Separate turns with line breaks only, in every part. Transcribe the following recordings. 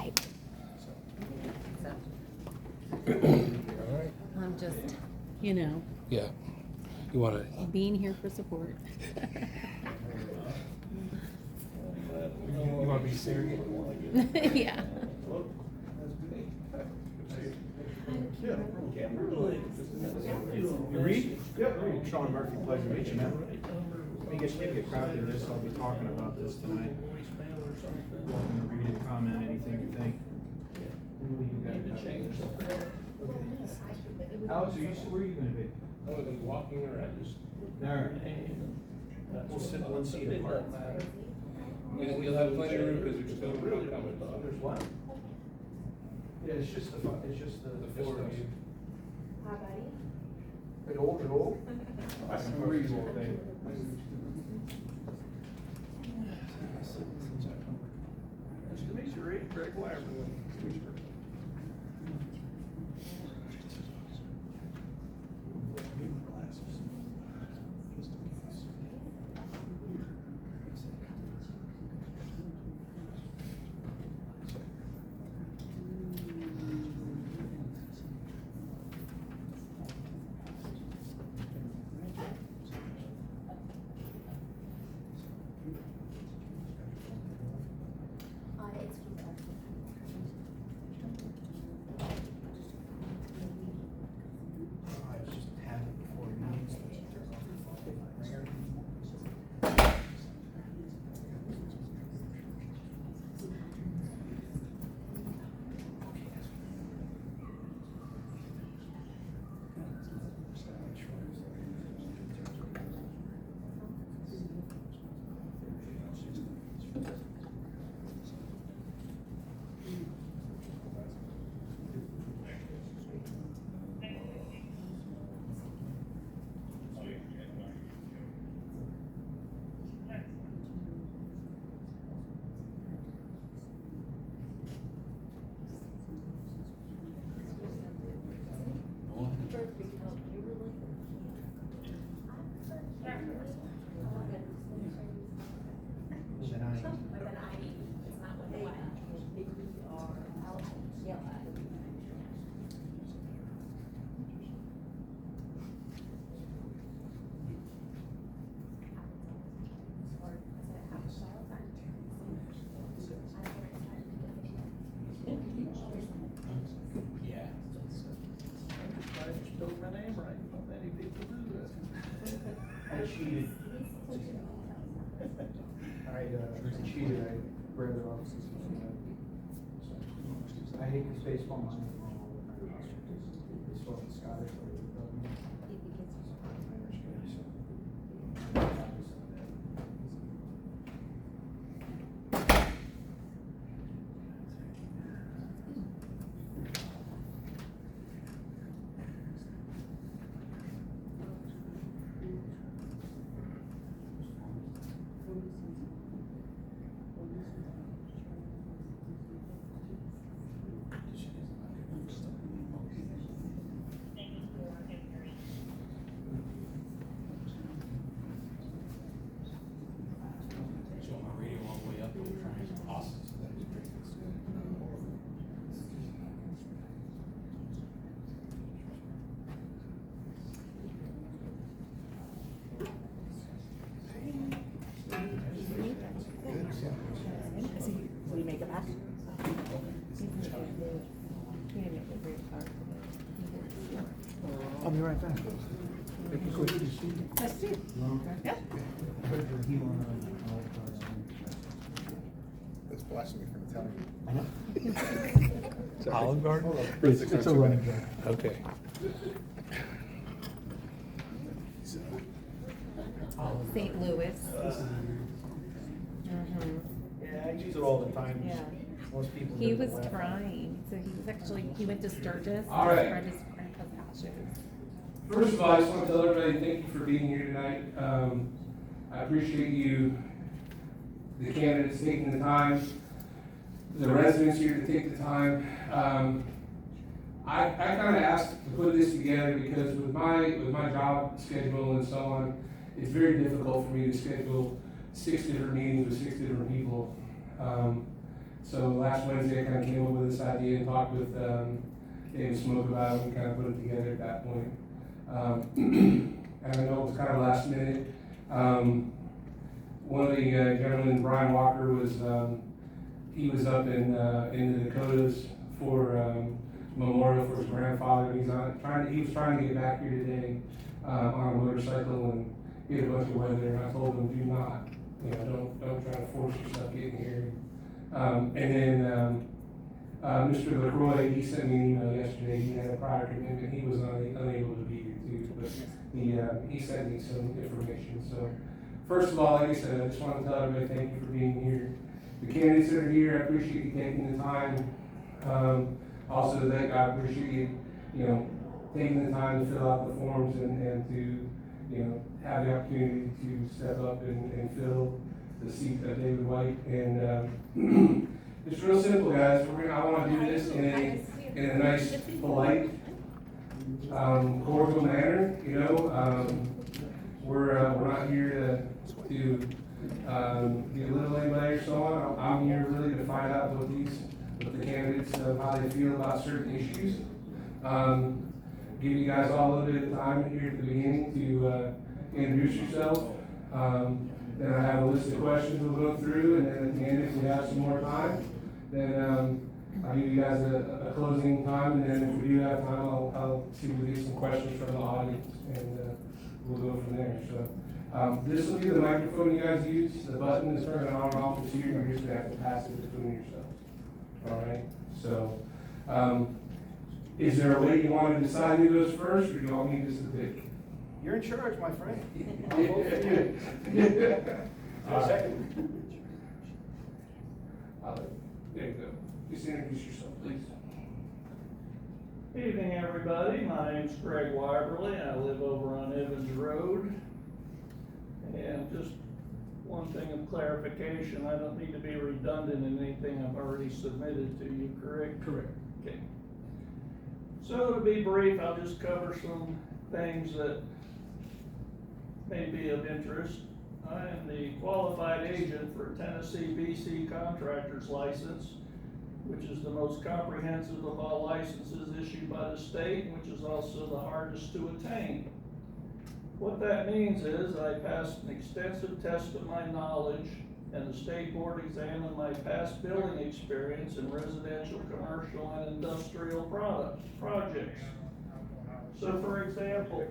right.
All right.
I'm just, you know,
Yeah. You want to?
being here for support.
You want to be serious?
Yeah.
You read? Yep. Sean Murphy, pleasure to meet you, man. Let me get a crowd in this. I'll be talking about this tonight. Welcome to read it, comment, anything you think. Alex, where are you gonna be?
I was walking around just.
There. We'll sit one seat apart.
You'll have plenty of room because there's still room coming.
There's what? Yeah, it's just the four of you.
Hi, buddy.
It old? That's a reasonable thing. Nice to meet you, Ray. Greg Wiberley. I cheated. I cheated. I read it off. I hate this baseball money. It's what the Scottish
Will you make it back?
I'll be right back.
Let's do. Yep.
That's blasphemy from Italian.
I know.
Olive Garden?
It's a running joke.
Okay.
St. Louis.
Yeah, I use it all the time.
Yeah.
Most people.
He
do the
was
left.
crying, so he was actually, he went to Sturgis to
All right.
spread his grandpa's ashes.
First of all, I just want to tell everybody thank you for being here tonight. I appreciate you, the candidates taking the time, the residents here to take the time. I kind of asked to put this together because with my job schedule and so on, it's very difficult for me to schedule 6 different meetings with 6 different people. So last Wednesday, I kind of came up with this idea and talked with David Smoke about it and kind of put it together at that point. And I know it was kind of last minute. One of the gentlemen, Bryan Walker, he was up in the Dakotas for memorial for his grandfather. He was trying to get back here today on a motorcycle and get a bunch of weather. And I told him, do not, don't try to force yourself getting here. And then Mr. LaCroix, he sent me an email yesterday. He had a prior commitment. He was unable to be here too, but he sent me some information. So first of all, like I said, I just want to tell everybody thank you for being here. The candidates that are here, I appreciate you taking the time. Also, I appreciate you, taking the time to fill out the forms and to, have the opportunity to step up and fill the seat of David White. And it's real simple, guys. I want to do this in a nice, polite, cordial manner. We're not here to belittle anybody or so on. I'm here really to find out what the candidates, how they feel about certain issues. Give you guys all a little bit of time here at the beginning to introduce yourself. Then I have a list of questions we'll go through, and then at the end, if we have some more time, then I'll give you guys a closing time, and then if we do have time, I'll see if we get some questions from the audience, and we'll go from there. So this will be the microphone you guys use. The button is turning on and off. It's here. You're just gonna have to pass it between yourselves. All right. So, is there a way you want to decide who goes first, or do you want me just to pick?
You're in charge, my friend.
Second.
There you go. Just introduce yourself, please.
Evening, everybody. My name's Greg Wiberley. I live over on Evans Road. And just one thing of clarification, I don't need to be redundant in anything I've already submitted to you, correct?
Correct.
Okay. So to be brief, I'll just cover some things that may be of interest. I am the qualified agent for Tennessee BC Contractor's License, which is the most comprehensive of all licenses issued by the state, which is also the hardest to attain. What that means is I passed an extensive test of my knowledge, and the state board examined my past building experience in residential, commercial, and industrial projects. So for example,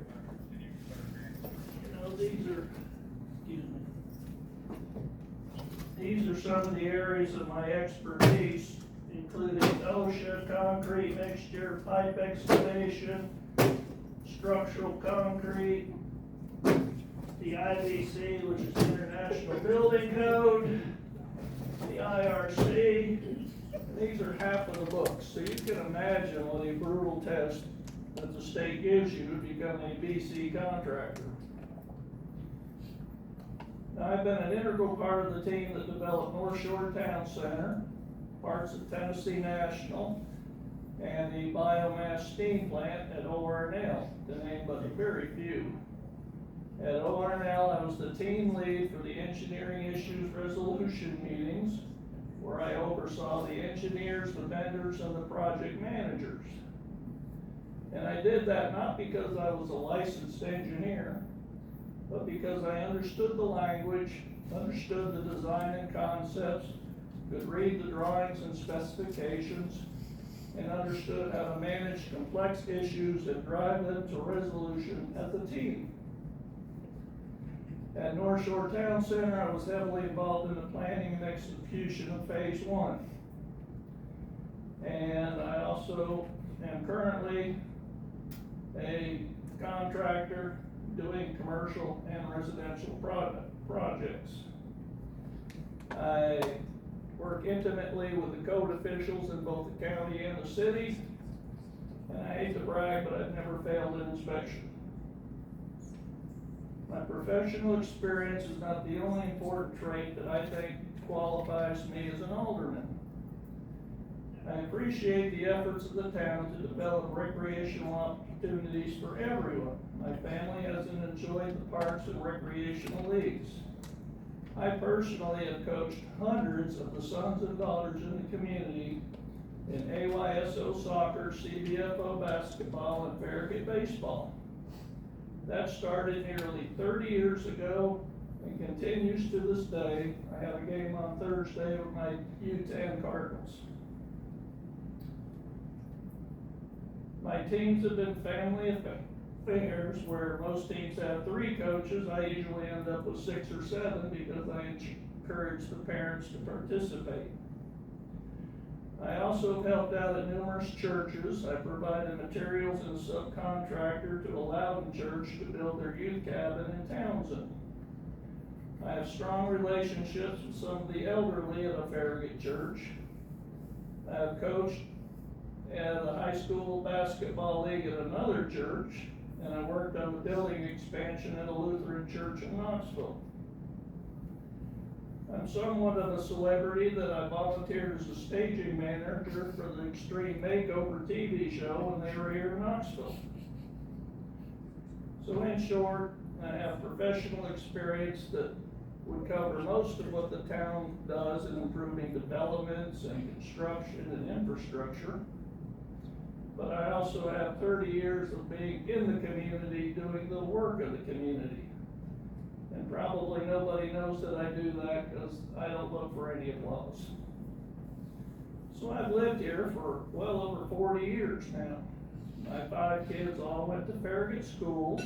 these are some of the areas of my expertise, including OSHA, concrete mixture, pipe excavation, structural concrete, the IBC, which is International Building Code, the IRC. These are half of the books, so you can imagine what a brutal test that the state gives you to become a BC contractor. Now, I've been an integral part of the team that developed North Shore Town Center, parts of Tennessee National, and the biomass steam plant at ORNL, to name but a very few. At ORNL, I was the team lead for the engineering issues resolution meetings, where I oversaw the engineers, the vendors, and the project managers. And I did that not because I was a licensed engineer, but because I understood the language, understood the design and concepts, could read the drawings and specifications, and understood how to manage complex issues and drive them to resolution as a team. At North Shore Town Center, I was heavily involved in the planning and execution of Phase 1. And I also am currently a contractor doing commercial and residential projects. I work intimately with the code officials in both the county and the city, and I hate to brag, but I've never failed an inspection. My professional experience is not the only important trait that I think qualifies me as an alderman. I appreciate the efforts of the town to develop recreational opportunities for everyone. My family hasn't enjoyed the parks and recreational leagues. I personally have coached hundreds of the sons and daughters in the community in AYSO soccer, CBFO basketball, and Farragut baseball. That started nearly 30 years ago and continues to this day. I have a game on Thursday with my U10 Cardinals. My teams have been family affairs where most teams have 3 coaches. I usually end up with 6 or 7 because I encourage the parents to participate. I also have helped out at numerous churches. I provided materials and a subcontractor to a Loudon church to build their youth cabin in Townsend. I have strong relationships with some of the elderly at a Farragut church. I have coached at a high school basketball league at another church, and I worked on the building expansion at a Lutheran church in Knoxville. I'm somewhat of a celebrity that I volunteered as a staging manager for the Extreme Makeover TV show when they were here in Knoxville. So in short, I have professional experience that would cover most of what the town does in improving developments and construction and infrastructure. But I also have 30 years of being in the community, doing the work of the community. And probably nobody knows that I do that because I don't look for any applause. So I've lived here for well over 40 years now. My 5 kids all went to Farragut schools.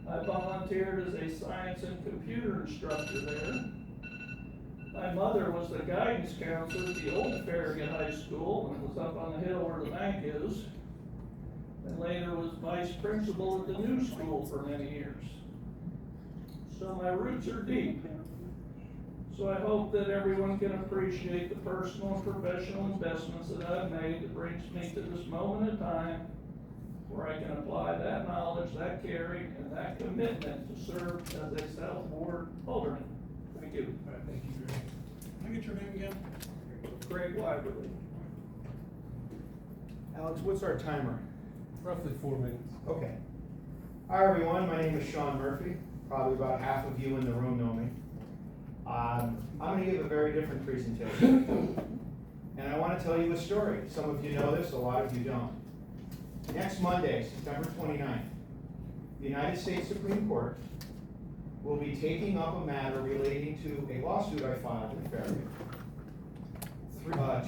I volunteered as a science and computer instructor there. My mother was the guidance counselor at the old Farragut High School, and it was up on the hill where the bank is. And later was vice principal at the new school for many years. So my roots are deep. So I hope that everyone can appreciate the personal and professional investments that I've made that brings me to this moment in time where I can apply that knowledge, that caring, and that commitment to serve as a South Ward Alderman. Thank you.
All right, thank you, Greg. Can I get your name again?
Greg Wiberley.
Alex, what's our timer?
Roughly 4 minutes.
Okay. Hi, everyone. My name is Sean Murphy. Probably about half of you in the room know me. I'm going to give a very different presentation. And I want to tell you a story. Some of you know this, a lot of you don't. Next Monday, September 29th, the United States Supreme Court will be taking up a matter relating to a lawsuit I filed in Farragut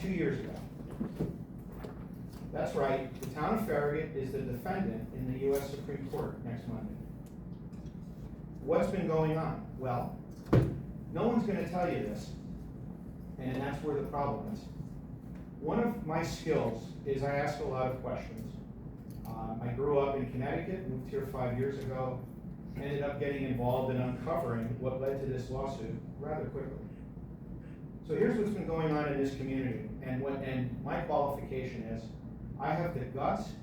2 years ago. That's right, the town of Farragut is the defendant in the U.S. Supreme Court next Monday. What's been going on? Well, no one's going to tell you this, and that's where the problem is. One of my skills is I ask a lot of questions. I grew up in Connecticut, moved here 5 years ago, ended up getting involved in uncovering what led to this lawsuit rather quickly. So here's what's been going on in this community, and my qualification is, I have the guts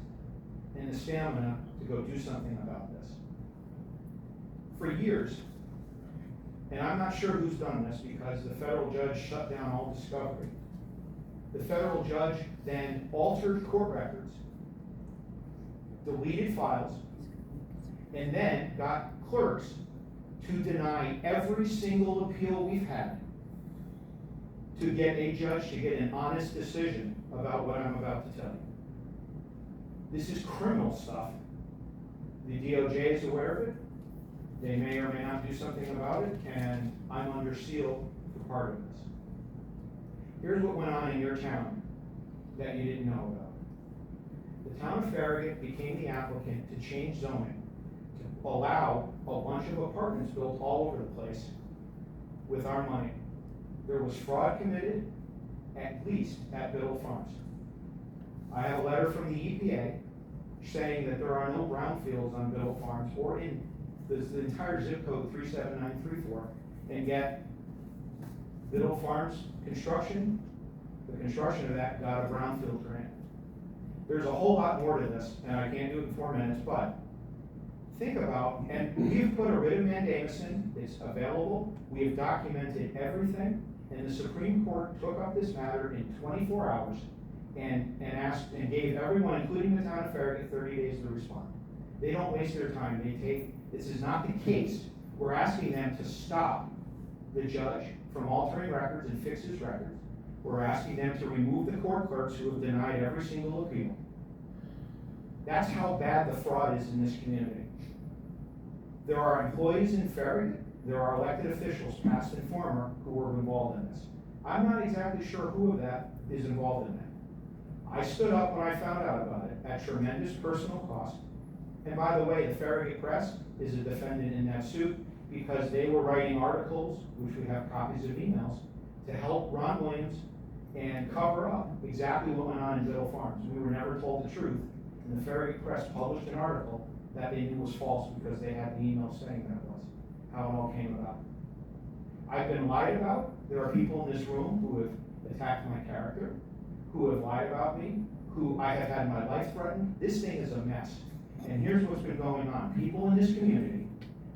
and the stamina to go do something about this. For years, and I'm not sure who's done this because the federal judge shut down all discovery. The federal judge then altered court records, deleted files, and then got clerks to deny every single appeal we've had to get a judge to get an honest decision about what I'm about to tell you. This is criminal stuff. The DOJ is aware of it. They may or may not do something about it, and I'm under seal for part of this. Here's what went on in your town that you didn't know about. The town of Farragut became the applicant to change zoning to allow a bunch of apartments built all over the place with our money. There was fraud committed, at least at Biddle Farms. I have a letter from the EPA saying that there are no brownfields on Biddle Farms or in the entire zip code 37934, and yet Biddle Farms construction, the construction of that got a brownfield grant. There's a whole lot more to this, and I can't do it in 4 minutes, but think about, and we've put a writ of mandamus in, it's available, we have documented everything, and the Supreme Court took up this matter in 24 hours and asked and gave everyone, including the town of Farragut, 30 days to respond. They don't waste their time, this is not the case. We're asking them to stop the judge from altering records and fix his records. We're asking them to remove the court clerks who have denied every single appeal. That's how bad the fraud is in this community. There are employees in Farragut, there are elected officials, past and former, who were involved in this. I'm not exactly sure who of that is involved in that. I stood up when I found out about it at tremendous personal cost. And by the way, the Farragut Press is a defendant in that suit because they were writing articles, which we have copies of emails, to help Ron Williams and cover up exactly what went on in Biddle Farms. We were never told the truth, and the Farragut Press published an article that they knew was false because they had the email saying that was how it all came about. I've been lied about. There are people in this room who have attacked my character, who have lied about me, who I have had my life threatened. This thing is a mess. And here's what's been going on. People in this community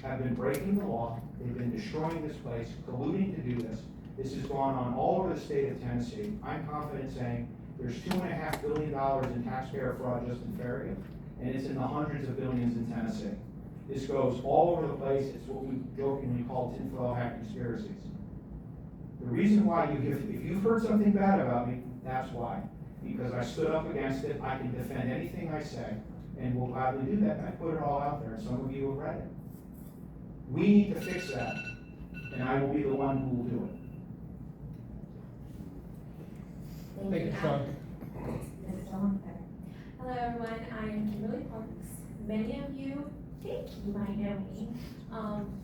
have been breaking the law. They've been destroying this place, colluding to do this. This has gone on all over the state of Tennessee. I'm confident saying there's $2.5 billion in taxpayer fraud just in Farragut, and it's in the hundreds of billions in Tennessee. This goes all over the place. It's what we jokingly call tinfoil hat conspiracies. The reason why if you've heard something bad about me, that's why. Because I stood up against it. I can defend anything I say, and will gladly do that. And I put it all out there, and some of you have read it. We need to fix that, and I will be the one who will do it.
Thank you, Sean.
Hello everyone, I am Kimberlie Parks. Many of you think you might know me,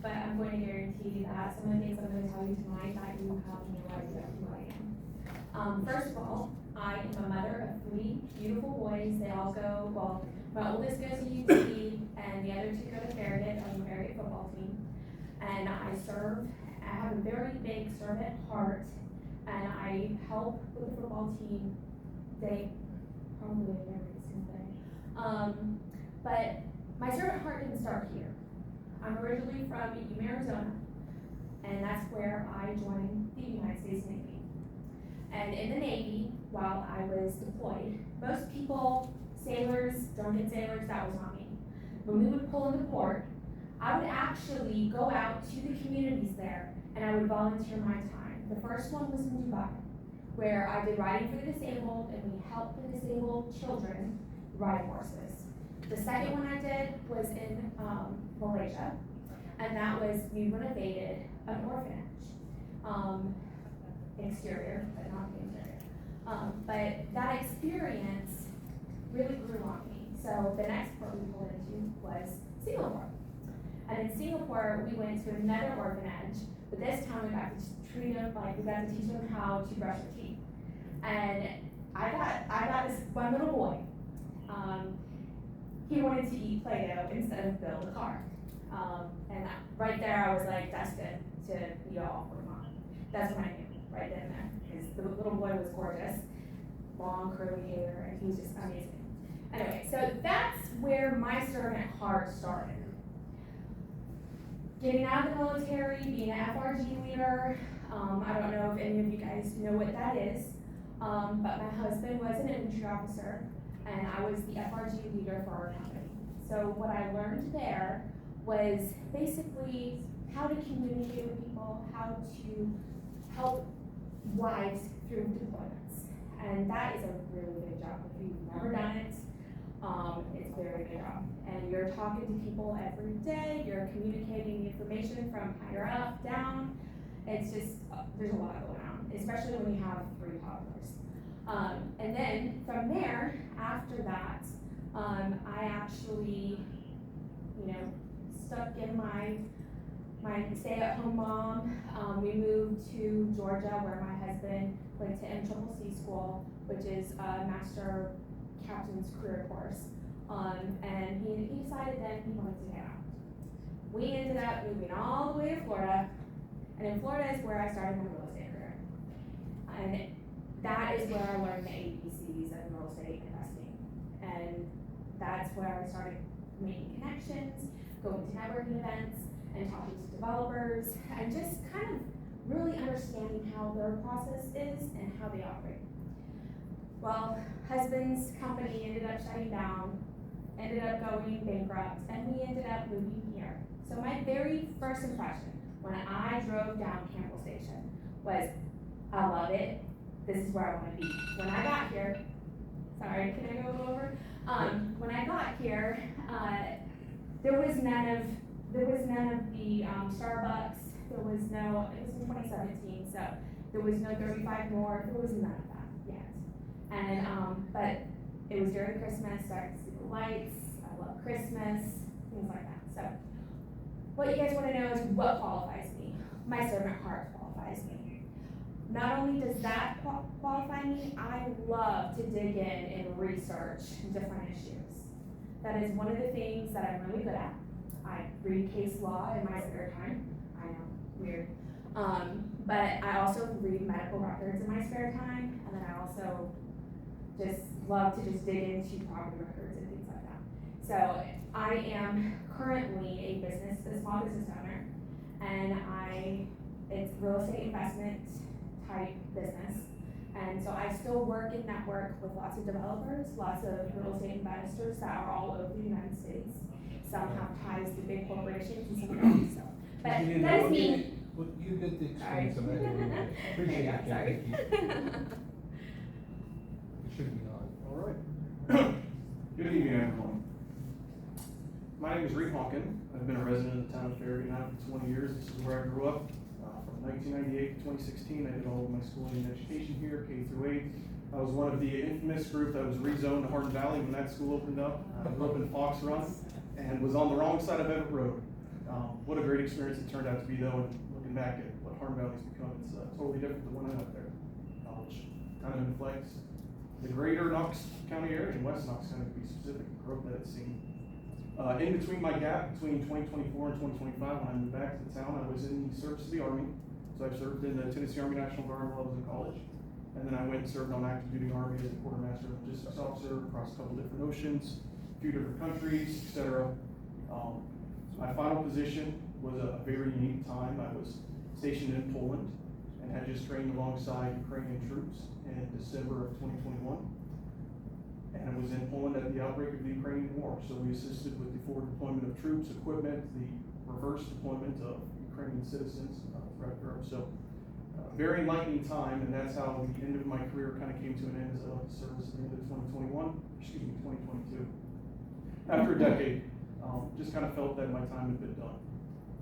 but I'm going to guarantee that some of the things I'm going to tell you tonight that you have no idea who I am. First of all, I am a mother of 3 beautiful boys. They all go, well, my oldest goes to UT and the other 2 go to Farragut on the Farragut football team. And I have a very big servant heart, and I help with the football team. They probably every single day. But my servant heart didn't start here. I'm originally from Yuma, Arizona, and that's where I joined the United States Navy. And in the Navy, while I was deployed, most people, sailors, drunken sailors, that was not me. When we would pull into port, I would actually go out to the communities there, and I would volunteer my time. The first one was in Dubai, where I did riding for the disabled, and we helped the disabled children ride horses. The second one I did was in Malaysia, and that was we renovated an orphanage, exterior, but not the interior. But that experience really grew on me. So the next port we pulled into was Singapore. And in Singapore, we went to another orphanage, but this time we got to treat them like we got to teach them how to brush their teeth. And I got this one little boy. He wanted to eat Play-Doh instead of build a car. And right there, I was like destined to be all for mom. That's when I knew, right then and there. Because the little boy was gorgeous, long curly hair, and he was just amazing. Anyway, so that's where my servant heart started. Getting out of the military, being an FRG leader, I don't know if any of you guys know what that is, but my husband was an infantry officer, and I was the FRG leader for our company. So what I learned there was basically how to communicate with people, how to help wives through deployments. And that is a really big job. If you've never done it, it's a very big job. And you're talking to people every day, you're communicating the information from higher up, down. It's just, there's a lot going on, especially when you have 3 toddlers. And then from there, after that, I actually, stuck in my stay-at-home mom. We moved to Georgia, where my husband went to MCCC school, which is a master captain's career course. And he decided then he wanted to get out. We ended up moving all the way to Florida, and in Florida is where I started my real estate career. And that is where I learned the ABCs of real estate investing. And that's where I started making connections, going to networking events, and talking to developers, and just kind of really understanding how their process is and how they operate. Well, husband's company ended up shutting down, ended up going bankrupt, and we ended up moving here. So my very first impression when I drove down Campbell Station was, I love it, this is where I wanna be. When I got here, sorry, can I go over? When I got here, there was none of the Starbucks, it was in 2017, so there was no 35 North, there was none of that yet. And, but it was during Christmas, started to see the lights, I love Christmas, things like that. So, what you guys wanna know is what qualifies me. My servant heart qualifies me. Not only does that qualify me, I love to dig in and research different issues. That is one of the things that I'm really good at. I read case law in my spare time. I know, weird. But I also read medical records in my spare time, and then I also just love to just dig into property records and things like that. So I am currently a small business owner, and it's real estate investment type business. And so I still work and network with lots of developers, lots of real estate investors that are all over the United States. Some have ties to big corporations and some don't, so. But that is me.
Well, you did the
Sorry.
explain some of that. Appreciate it,
Sorry.
Ken, thank you. It should be on.
All right. Good evening, everyone. My name is Honken. I've been a resident of the town of Farragut now for 20 years. This is where I grew up. From 1998 to 2016, I did all of my schooling and education here, K through 8. I was one of the infamous group that was rezoned to Hardin Valley when that school opened up. I grew up in Fox Run and was on the wrong side of Everett Road. What a great experience it turned out to be, though, and looking back at what Hardin Valley's become, it's totally different than when I went there, which kind of reflects the greater Knox County area and West Knox County, to be specific, the growth that it's seen. In between my gap between 2024 and 2025, when I moved back to the town, I was in the service of the Army. So I served in the Tennessee Army National Guard while I was in college. And then I went and served on active duty Army as a quartermaster and logistics officer across a couple different oceans, a few different countries, etc. My final position was a very unique time. I was stationed in Poland and had just trained alongside Ukrainian troops in December of 2021. And I was in Poland at the outbreak of the Ukrainian war. So we assisted with the forward deployment of troops, equipment, the reverse deployment of Ukrainian citizens throughout Europe. So very enlightening time, and that's how the end of my career kind of came to an end as I left the service at the end of 2022. After a decade, just kind of felt that my time had been done.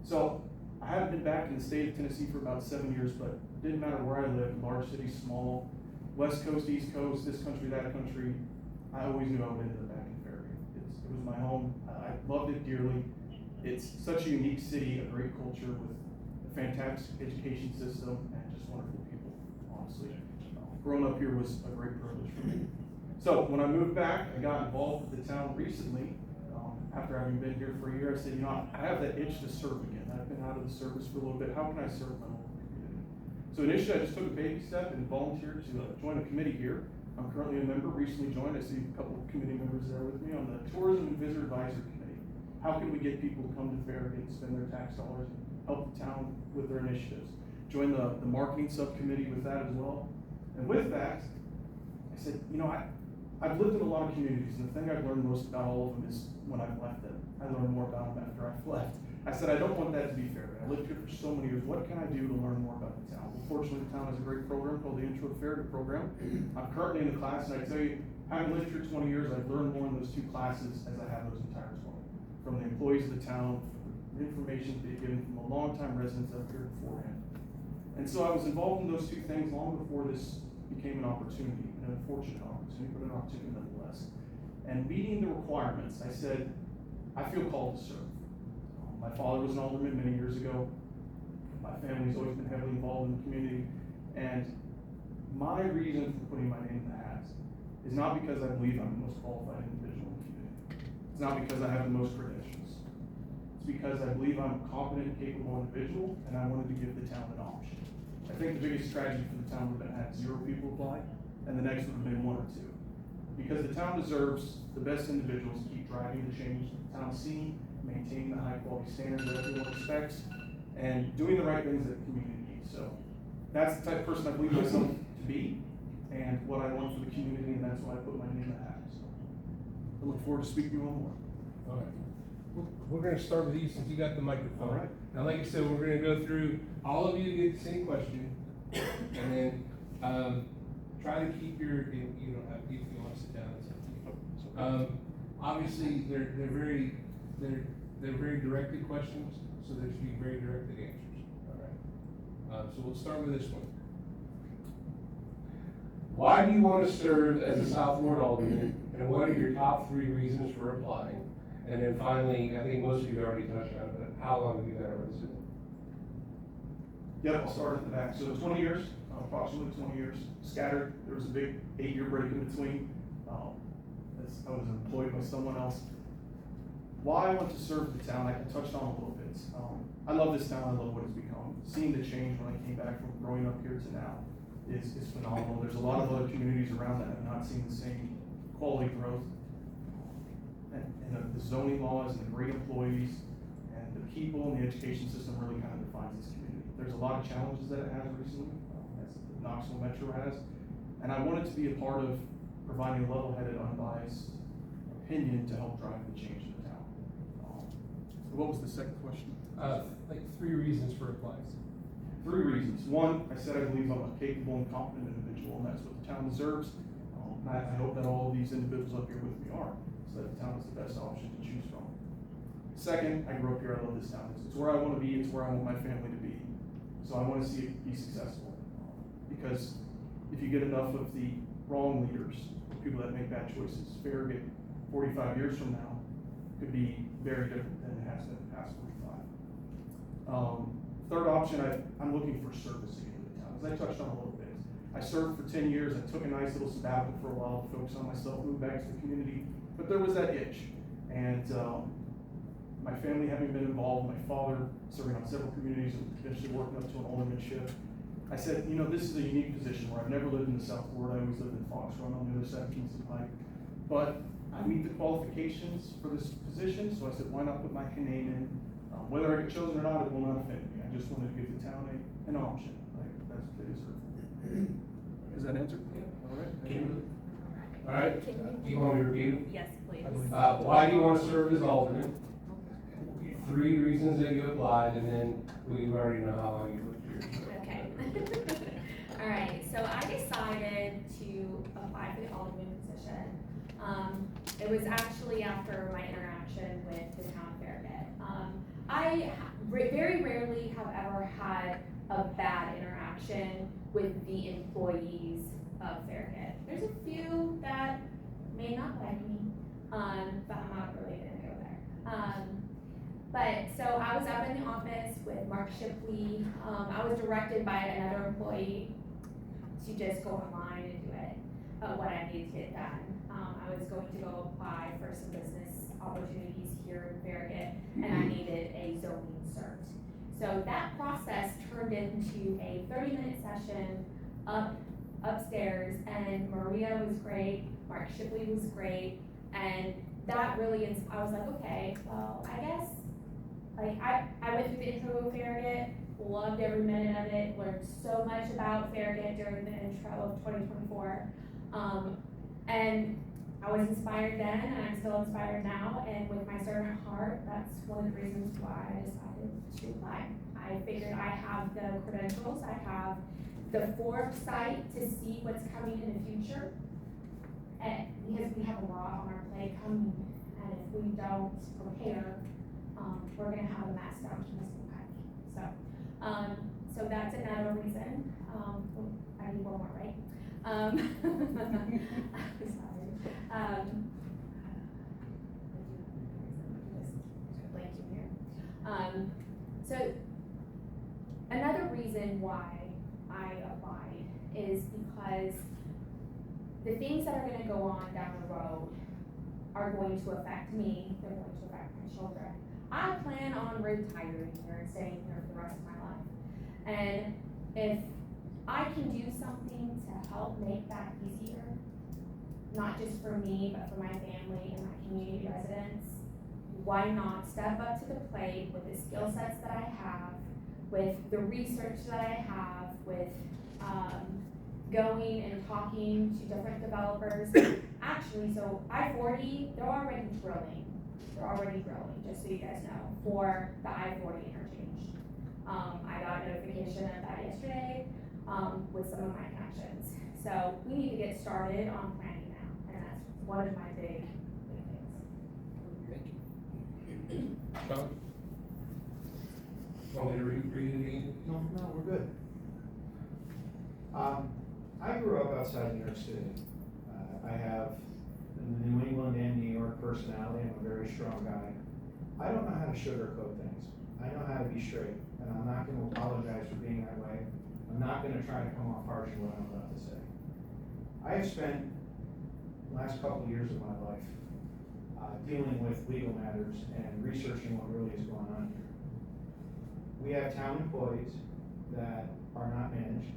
So I haven't been back in the state of Tennessee for about 7 years, but it didn't matter where I lived, large city, small, West Coast, East Coast, this country, that country, I always knew I would end up back in Farragut. It was my home. I loved it dearly. It's such a unique city, a great culture with a fantastic education system and just wonderful people, honestly. Growing up here was a great privilege for me. So when I moved back, I got involved with the town recently. After having been here for a year, I said, I have that itch to serve again. I've been out of the service for a little bit. How can I serve my local community? So initially, I just took a baby step and volunteered to join a committee here. I'm currently a member, recently joined. I see a couple of committee members there with me on the Tourism and Visitor Advisory Committee. How can we get people to come to Farragut and spend their tax dollars and help the town with their initiatives? Join the marketing subcommittee with that as well. And with that, I said, I've lived in a lot of communities, and the thing I've learned most about all of them is when I've left them. I learned more about them after I've left. I said, I don't want that to be Farragut. I lived here for so many years. What can I do to learn more about the town? Well, fortunately, the town has a great program called the Intro to Farragut program. I'm currently in the class, and I tell you, having lived here 20 years, I've learned more in those 2 classes as I have those entire 20. From the employees of the town, from the information they've given from the longtime residents up here beforehand. And so I was involved in those 2 things long before this became an opportunity, an unfortunate opportunity, but an opportunity nonetheless. And meeting the requirements, I said, I feel called to serve. My father was an alderman many years ago. My family's always been heavily involved in the community. And my reason for putting my name in the hat is not because I believe I'm the most qualified individual in the community. It's not because I have the most credentials. It's because I believe I'm a competent, capable individual, and I wanted to give the town an option. I think the biggest tragedy for the town would have been had 0 people apply, and the next would have been 1 or 2. Because the town deserves the best individuals to keep driving the change in the town scene, maintaining the high quality standards that everyone expects, and doing the right things that the community needs. So that's the type of person I believe myself to be, and what I want for the community, and that's why I put my name in the hat. So I look forward to speaking to you all more.
All right.
We're gonna start with you since you got the microphone.
All right.
Now, like I said, we're gonna go through, all of you get the same question, and then, try to keep your, you don't have, if you wanna sit down, it's up to you. Obviously, they're very directed questions, so there should be very directed answers, all right? So we'll start with this one. Why do you want to serve as a South Ward Alderman, and what are your top 3 reasons for applying? And then finally, I think most of you already touched on it, but how long have you been a resident?
Yep, I'll start at the back. So 20 years, approximately 20 years, scattered. There was a big 8-year break in between. As I was employed by someone else. Why I want to serve the town, I touched on a little bit. I love this town, I love what it's become. Seeing the change when I came back from growing up here to now is phenomenal. There's a lot of other communities around that have not seen the same quality growth. And the zoning laws and the great employees and the people and the education system really kind of defines this community. There's a lot of challenges that it has recently, as the Knoxville Metro has. And I wanted to be a part of providing a level-headed, unbiased opinion to help drive the change in the town. What was the second question?
Like 3 reasons for applying.
3 reasons. 1, I said I believe I'm a capable and competent individual, and that's what the town deserves. I hope that all of these individuals up here with me are, so that the town is the best option to choose from. Second, I grew up here, I love this town. It's where I want to be, it's where I want my family to be. So I want to see it be successful. Because if you get enough of the wrong leaders, people that make bad choices, Farragut 45 years from now could be very different than it has been in the past 45. Third option, I'm looking for service again to the town, as I touched on a little bit. I served for 10 years, I took a nice little sabbatical for a while to focus on myself, move back to the community, but there was that itch. And my family having been involved, my father serving on several communities and eventually working up to an aldermanship, I said, you know, this is a unique position where I've never lived in the South Ward. I always lived in Fox Run on the other side of Kingston Pike. But I meet the qualifications for this position, so I said, why not put my name in? Whether I get chosen or not, it will not offend me. I just wanted to give the town an option. Like, that's what they deserve. Is that answered? Yeah. All right.
Kimberlie? All right, you want me to repeat them?
Yes, please.
Why do you want to serve as Alderman? 3 reasons that you applied, and then we already know how long you lived here.
Okay. All right, so I decided to apply for the Alderman position. It was actually after my interaction with the town of Farragut. I very rarely have ever had a bad interaction with the employees of Farragut. There's a few that may not like me, but I'm not really gonna go there. But so I was up in the office with Mark Shipley. I was directed by another employee to just go online and do it, what I needed to get done. I was going to go apply for some business opportunities here in Farragut, and I needed a zoning cert. So that process turned into a 30-minute session upstairs, and Maria was great, Mark Shipley was great, and that really, I was like, okay, well, I guess, like, I went through the intro of Farragut, loved every minute of it, learned so much about Farragut during the intro of 2024, and I was inspired then, and I'm still inspired now, and with my servant heart, that's one of the reasons why I decided to apply. I figured I have the credentials, I have the foresight to see what's coming in the future, and because we have a lot on our plate coming, and if we don't prepare, we're gonna have a mess down to this pipe. So that's another reason. I need one more, right? Sorry. Blanking here. So another reason why I applied is because the things that are going to go on down the road are going to affect me, they're going to affect my children. I plan on retiring here and staying here for the rest of my life. And if I can do something to help make that easier, not just for me, but for my family and my community residents, why not step up to the plate with the skill sets that I have, with the research that I have, with going and talking to different developers. Actually, so I-40, they're already drilling they're already growing, just so you guys know, for the I-40 interchange. I got notification of that yesterday, with some of my connections. So we need to get started on planning now, and that's one of my big things.
Sean? Want me to read it again?
No, we're good. I grew up outside New York City. I have the New England and New York personality. I'm a very strong guy. I don't know how to sugarcoat things. I know how to be straight, and I'm not gonna apologize for being that way. I'm not gonna try to come off harsh in what I'm about to say. I have spent the last couple of years of my life dealing with legal matters and researching what really is going on here. We have town employees that are not managed.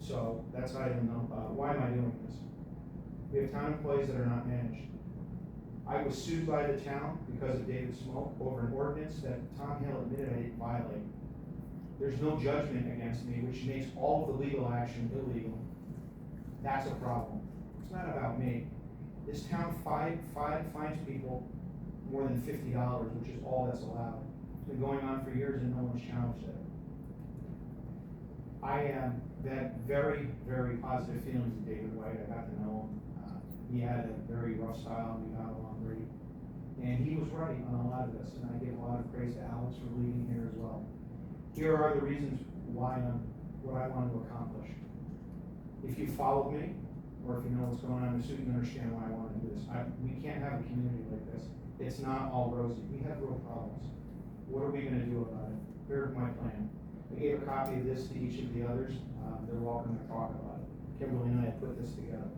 So that's item number, why am I doing this? We have town employees that are not managed. I was sued by the town because of David Smoke over an ordinance that Tom Hill admitted I didn't violate. There's no judgment against me, which makes all of the legal action illegal. That's a problem. It's not about me. This town fines people more than $50, which is all that's allowed. It's been going on for years and no one's challenged it. I had very, very positive feelings with David White. I got to know him. He had a very rough style, and we got along great. And he was right on a lot of this, and I give a lot of praise to Alex for leading here as well. Here are the reasons why what I want to accomplish. If you followed me, or if you know what's going on in the suit, you understand why I want to do this. We can't have a community like this. It's not all rosy. We have real problems. What are we going to do about it? Here's my plan. I gave a copy of this to each of the others. They're welcome to talk about it. Kimberlie and I have put this together.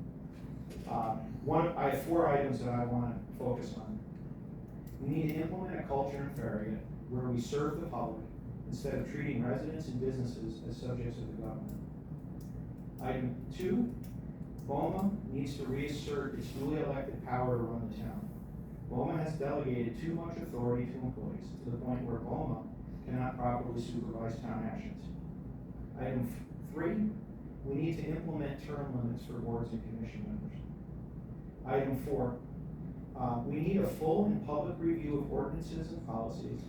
I have 4 items that I want to focus on. We need to implement a culture in Farragut where we serve the public instead of treating residents and businesses as subjects of the government. Item 2, BOMA needs to reassert its duly elected power to run the town. BOMA has delegated too much authority to employees to the point where BOMA cannot properly supervise town actions. Item 3, we need to implement term limits for boards and commission members. Item 4, we need a full and public review of ordinances and policies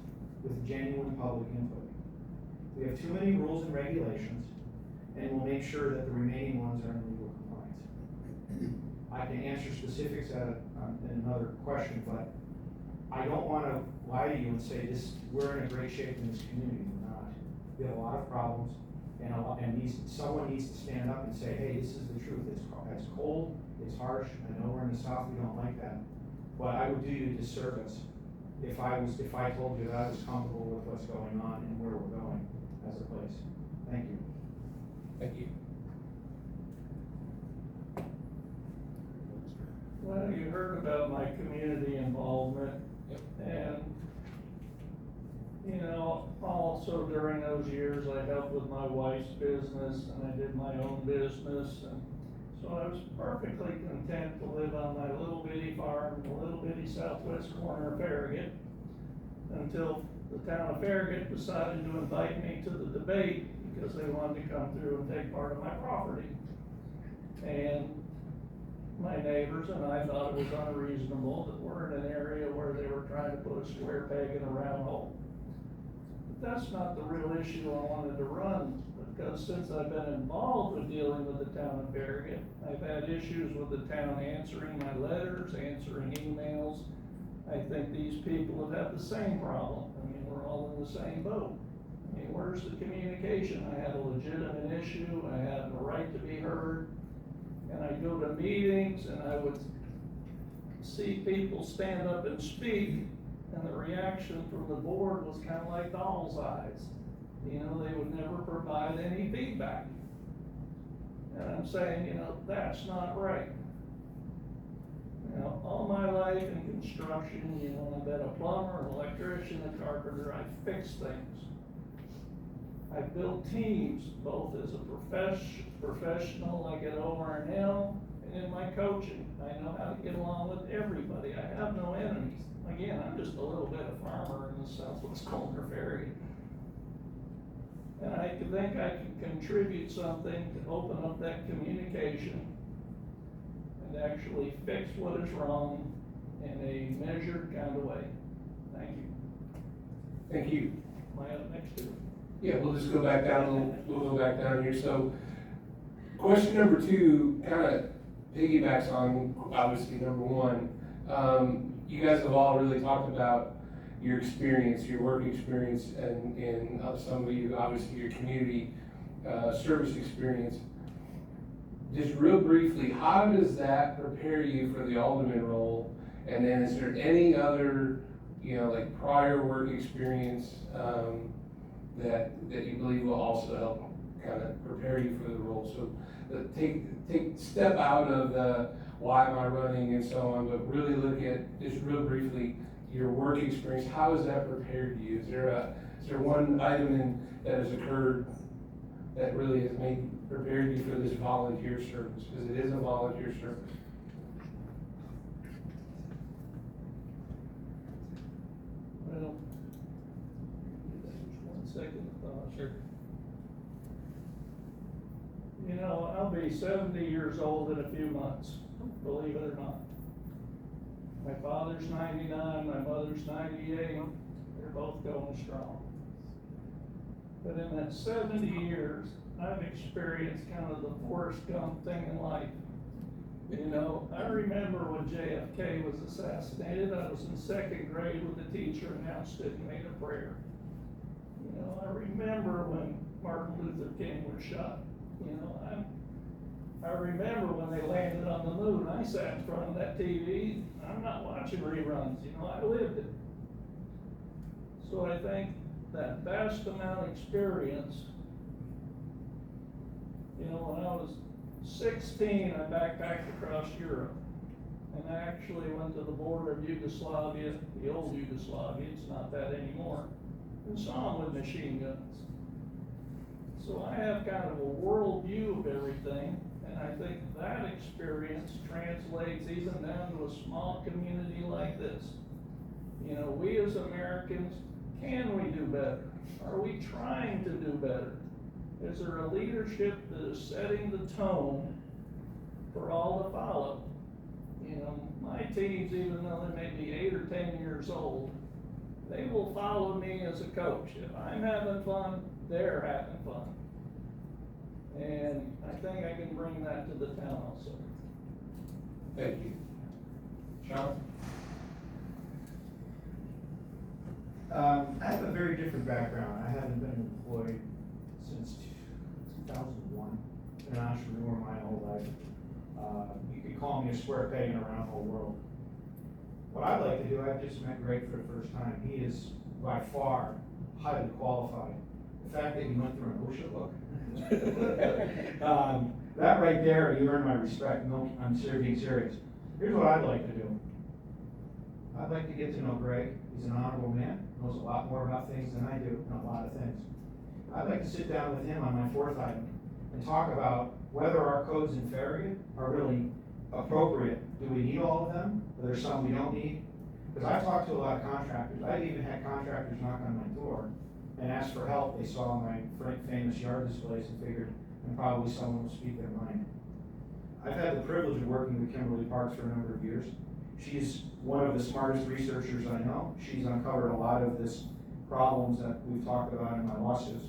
with genuine public input. We have too many rules and regulations, and we'll make sure that the remaining ones are in legal compliance. I can answer specifics in another question, but I don't want to lie to you and say we're in a great shape in this community. We're not. We have a lot of problems, and someone needs to stand up and say, hey, this is the truth. It's cold, it's harsh. I know we're in the South, we don't like that. But I would do you a disservice if I told you that I was comfortable with what's going on and where we're going as a place. Thank you.
Thank you.
Well, you heard about my community involvement.
Yep.
And, you know, also during those years, I helped with my wife's business and I did my own business. And so I was perfectly content to live on my little bitty farm in the little bitty southwest corner of Farragut until the town of Farragut decided to invite me to the debate because they wanted to come through and take part of my property. And my neighbors and I thought it was unreasonable that we're in an area where they were trying to put a square peg in a round hole. But that's not the real issue I wanted to run, because since I've been involved with dealing with the town of Farragut, I've had issues with the town answering my letters, answering emails. I think these people have had the same problem. I mean, we're all in the same boat. I mean, where's the communication? I had a legitimate issue, I had the right to be heard. And I'd go to meetings and I would see people stand up and speak, and the reaction from the board was kind of like doll's eyes. You know, they would never provide any feedback. And I'm saying, you know, that's not right. You know, all my life in construction, you know, I've been a plumber, an electrician, a carpenter, I fix things. I built teams, both as a professional like at ORNL and in my coaching. I know how to get along with everybody. I have no enemies. Again, I'm just a little bit of farmer in the southwest corner of Farragut. And I think I can contribute something to open up that communication and actually fix what is wrong in a measured kind of way. Thank you.
Thank you.
Am I up next to it?
Yeah, we'll just go back down, we'll go back down here. So, question number 2 kind of piggybacks on, obviously, number 1. You guys have all really talked about your experience, your work experience, and some of you, obviously, your community service experience. Just real briefly, how does that prepare you for the alderman role? And then is there any other, like prior work experience that you believe will also help kind of prepare you for the role? So step out of the why am I running and so on, but really look at, just real briefly, your work experience. How has that prepared you? Is there one item that has occurred that really has prepared you for this volunteer service? Because it is a volunteer service.
Well, just 1 second thought.
Sure.
I'll be 70 years old in a few months, believe it or not. My father's 99, my mother's 98, they're both going strong. But in that 70 years, I've experienced kind of the Forrest Gump thing in life. I remember when JFK was assassinated, I was in 2nd grade with a teacher announced it and made a prayer. I remember when Martin Luther King was shot. I remember when they landed on the moon. I sat in front of that TV. I'm not watching reruns, I lived it. So I think that vast amount of experience, when I was 16, I backpacked across Europe. And I actually went to the border of Yugoslavia, the old Yugoslavia, it's not that anymore, and saw them with machine guns. So I have kind of a world view of everything, and I think that experience translates even down to a small community like this. We as Americans, can we do better? Are we trying to do better? Is there a leadership that is setting the tone for all to follow? My teams, even though they may be 8 or 10 years old, they will follow me as a coach. If I'm having fun, they're having fun. And I think I can bring that to the town also.
Thank you. Sean?
I have a very different background. I haven't been employed since 2001. Been an entrepreneur my whole life. You could call me a square peg in a round hole world. What I'd like to do, I've just met Greg for the first time. He is by far highly qualified. The fact that he went through an OSHA book, that right there, you earn my respect. No, I'm being serious. Here's what I'd like to do. I'd like to get to know Greg. He's an honorable man, knows a lot more about things than I do, and a lot of things. I'd like to sit down with him on my 4th item and talk about whether our codes in Farragut are really appropriate. Do we need all of them? Are there some we don't need? Because I've talked to a lot of contractors. I've even had contractors knock on my door and ask for help. They saw my famous yard displays and figured, and probably someone will speak their mind. I've had the privilege of working with Kimberlie Parks for a number of years. She's one of the smartest researchers I know. She's uncovered a lot of this problems that we've talked about in my lawsuits.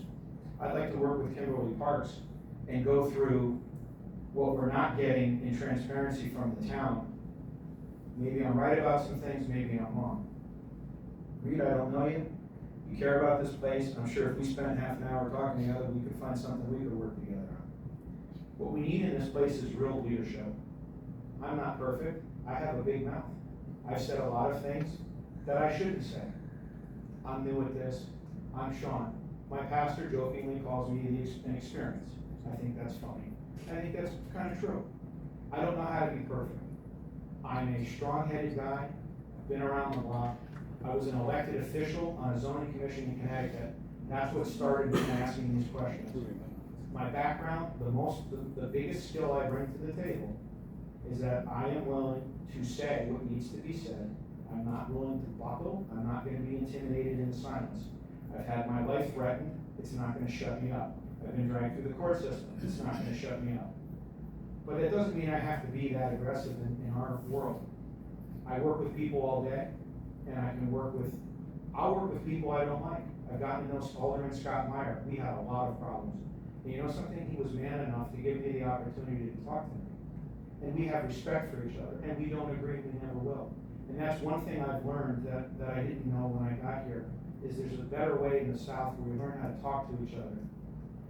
I'd like to work with Kimberlie Parks and go through what we're not getting in transparency from the town. Maybe I'm right about some things, maybe I'm wrong. Reed, I don't know you. You care about this place. I'm sure if we spent half an hour talking together, we could find something we could work together on. What we need in this place is real leadership. I'm not perfect. I have a big mouth. I've said a lot of things that I shouldn't say. I'm new at this. I'm Sean. My pastor jokingly calls me an experience. I think that's funny. I think that's kind of true. I don't know how to be perfect. I'm a strong-headed guy. I've been around the block. I was an elected official on a zoning commission in Connecticut. That's what started me asking these questions. My background, the biggest skill I bring to the table is that I am willing to say what needs to be said. I'm not willing to buckle. I'm not going to be intimidated into silence. I've had my life threatened. It's not going to shut me up. I've been dragged through the court system. It's not going to shut me up. But that doesn't mean I have to be that aggressive in our world. I work with people all day, and I'll work with people I don't like. I've gotten to know Alderman Scott Meyer. We had a lot of problems. And you know something? He was man enough to give me the opportunity to talk to me. And we have respect for each other, and we don't agree, we never will. And that's one thing I've learned that I didn't know when I got here, is there's a better way in the South where we learn how to talk to each other.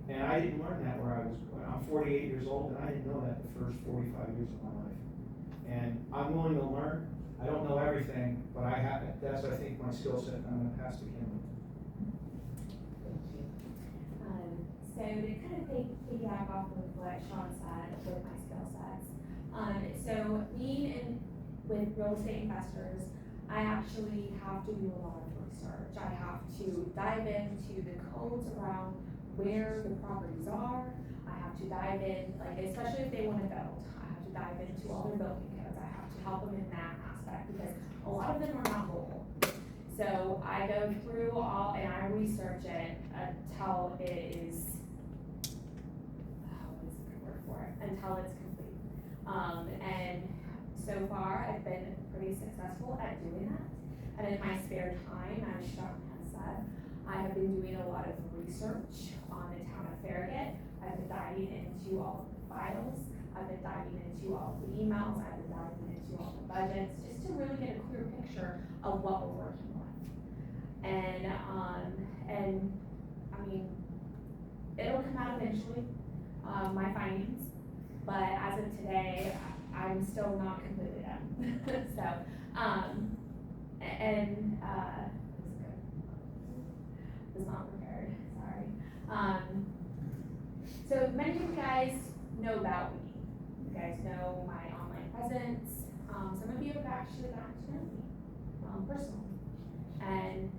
And I didn't learn that I'm 48 years old, and I didn't know that the first 45 years of my life. And I'm willing to learn. I don't know everything, but that's, I think, my skill set, and I'm gonna pass to Kimberlie.
So to kind of piggyback off of what Sean said with my skill sets, so being with real estate investors, I actually have to do a lot of research. I have to dive into the codes around where the properties are. I have to dive in, like, especially if they want to build, I have to dive into all their building codes. I have to help them in that aspect because a lot of them are not local. So I go through all and I research it until it is, what is the word for it? Until it's complete. And so far I've been pretty successful at doing that. And in my spare time, as Sean has said, I have been doing a lot of research on the town of Farragut. I've been diving into all of the files. I've been diving into all of the emails. I've been diving into all the budgets, just to really get a clear picture of what we're working with. And I mean, it'll come out eventually, my findings, but as of today, I'm still not completely done. So, was not prepared, sorry. So many of you guys know about me. You guys know my online presence. Some of you have actually gotten to know me, personally. And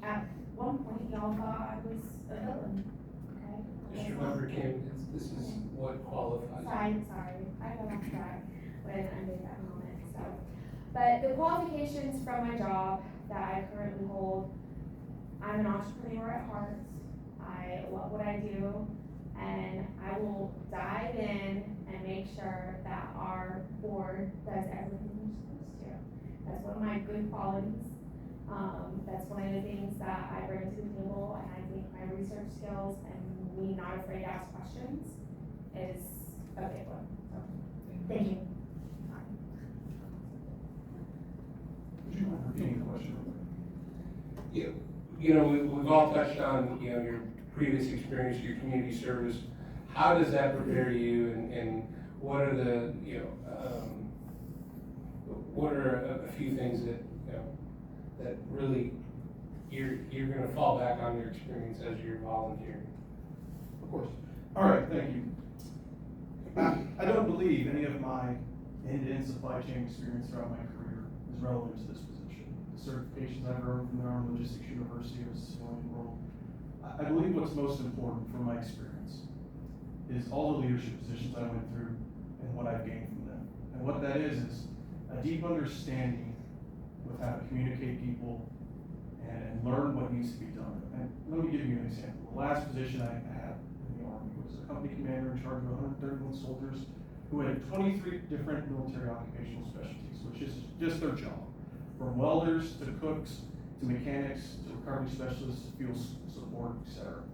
at one point, y'all thought I was a villain, okay?
Just remember, Kim, this is what qualifies.
Sorry, I got off track when I made that moment, so. But the qualifications from my job that I currently hold, I'm an entrepreneur at heart. I love what I do, and I will dive in and make sure that our board does everything they're supposed to. That's one of my good qualities. That's one of the things that I bring to the table, and I think my research skills and me not afraid to ask questions is a big one. So, thank you.
Would you mind repeating the question?
You know, we've all touched on, you know, your previous experience, your community service. How does that prepare you, and what are the, you know, what are a few things that, you know, that really you're gonna fall back on your experience as you're volunteering?
Of course. All right, thank you. I don't believe any of my end-to-end supply chain experience throughout my career is relevant to this position. The certifications I've earned from the Armed Logistics University of the civilian world. I believe what's most important from my experience is all the leadership positions I went through and what I've gained from them. And what that is a deep understanding with how to communicate people and learn what needs to be done. And let me give you an example. The last position I had in the Army was a company commander in charge of 131 soldiers who had 23 different military occupational specialties, which is just their job. From welders to cooks to mechanics to recovery specialists, fuel support, etc.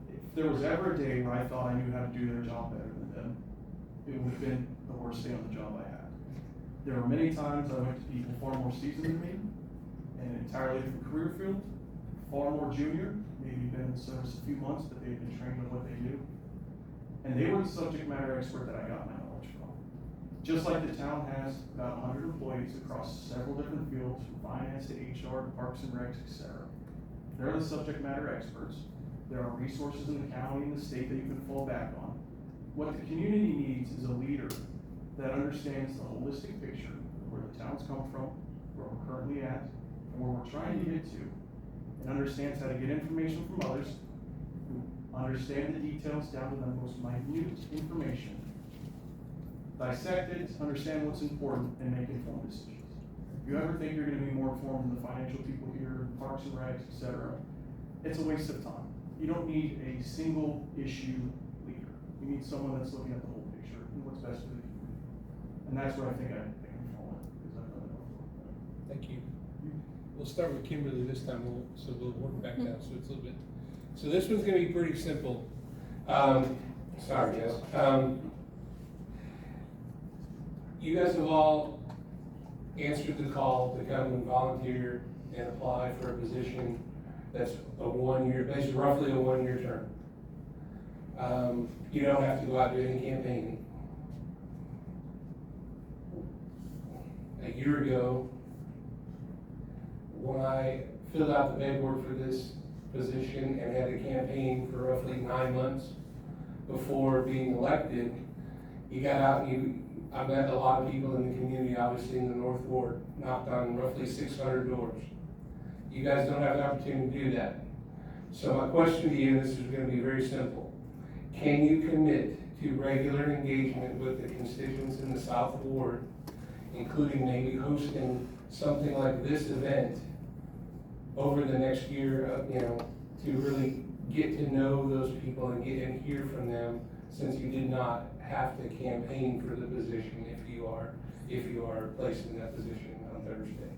If there was ever a day where I thought I knew how to do their job better than them, it would have been the worst day on the job I had. There were many times I went to people far more seasoned than me, in an entirely different career field, far more junior, maybe been in service a few months, but they've been trained on what they do. And they were the subject matter expert that I got my knowledge from. Just like the town has about 100 employees across several different fields, from finance to HR, to parks and recs, etc. They're the subject matter experts. There are resources in the county and the state that you can fall back on. What the community needs is a leader that understands the holistic picture of where the town's come from, where we're currently at, and where we're trying to get to, and understands how to get information from others who understand the details down to the most minute information, dissect it, understand what's important, and make informed decisions. If you ever think you're going to be more informed than the financial people here, parks and recs, etc., it's a waste of time. You don't need a single issue leader. You need someone that's looking at the whole picture and what's best for the community. And that's where I think I can fall in, because I've done it
Thank you. We'll start with Kimberly this time, so we'll work back down, so it's a little bit. So this one's gonna be pretty simple. Sorry, guys. You guys have all answered the call to come and volunteer and apply for a position that's a 1 year, basically roughly a 1 year term. You don't have to go out doing any campaigning. A year ago, when I filled out the paperwork for this position and had a campaign for roughly 9 months before being elected, you got out and I met a lot of people in the community, obviously in the North Ward, knocked on roughly 600 doors. You guys don't have the opportunity to do that. So my question to you, and this is gonna be very simple. Can you commit to regular engagement with the constituents in the South Ward, including maybe hosting something like this event over the next year, to really get to know those people and get and hear from them, since you did not have to campaign for the position if you are placed in that position on Thursday?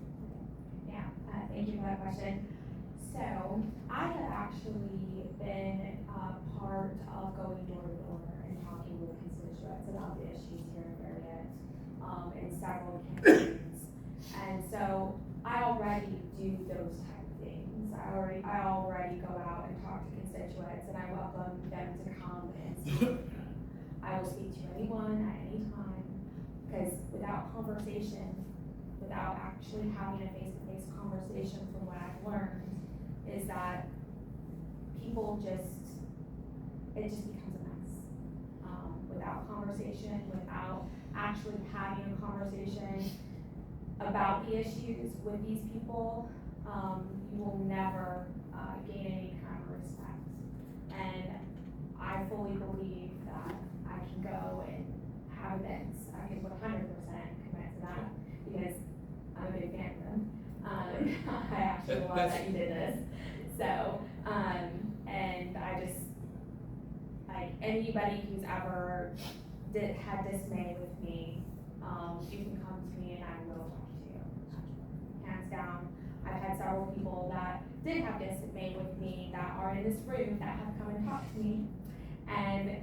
Yeah, thank you for that question. So, I have actually been part of going door to door and talking with constituents about the issues here in Farragut, in several campaigns. And so, I already do those type of things. I already go out and talk to constituents, and I welcome them to come and speak. I will speak to anyone at any time, because without conversation, without actually having a face-to-face conversation, from what I've learned, is that people it just becomes a mess. Without conversation, without actually having a conversation about the issues with these people, you will never gain any kind of respect. And I fully believe that I can go and have events. I can 100% commit to that, because I'm a big fan of them. I actually love that you did this. So, and I just, like, anybody who's ever had dismay with me, you can come to me and I will talk to you. Hands down. I've had several people that did have dismay with me that are in this room that have come and talked to me, and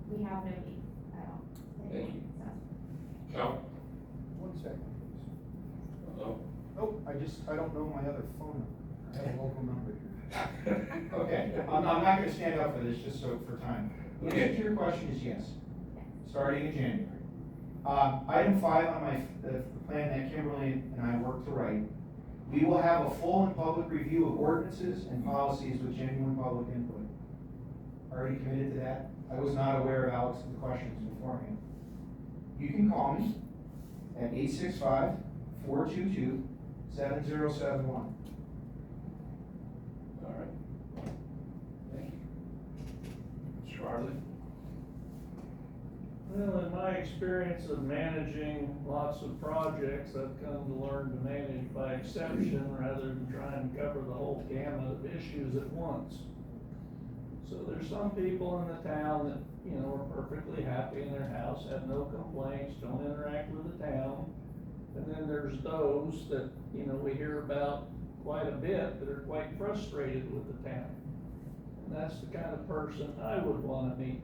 we have no beef at all.
Thank you.
So.
No?
1 second, please.
Hello?
Oh, I don't know my other phone number. I have a local number here. Okay, I'm not gonna stand up for this, just so for time. The answer to your question is yes, starting in January. Item 5 on the plan that Kimberlie and I worked to write, we will have a full and public review of ordinances and policies with genuine public input. Already committed to that. I was not aware of Alex's questions beforehand. You can call me at 865-422-7071.
All right. Thank you. Charlotte?
Well, in my experience of managing lots of projects, I've come to learn to manage by exception rather than trying to cover the whole gamut of issues at once. So there's some people in the town that, are perfectly happy in their house, have no complaints, don't interact with the town. And then there's those that, we hear about quite a bit that are quite frustrated with the town. And that's the kind of person I would want to meet.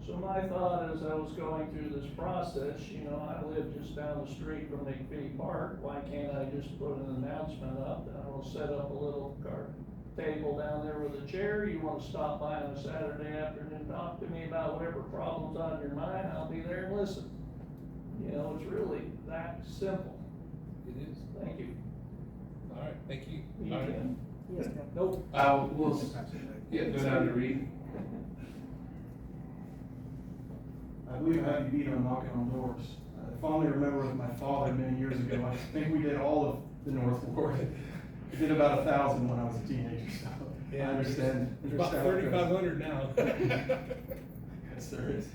So my thought as I was going through this process, I live just down the street from McPhee Park. Why can't I just put an announcement up that I will set up a little table down there with a chair? You want to stop by on a Saturday afternoon, talk to me about whatever problem's on your mind, I'll be there and listen. It's really that simple.
It is.
Thank you.
All right, thank you.
You
All right.
can? Nope.
We'll, go down to Reed.
I believe I had you beat on knocking on doors. I fondly remember with my father many years ago, I think we did all of the North Ward. We did about 1,000 when I was a teenager, so I understand.
There's about 3,500 now.
Yes, there is.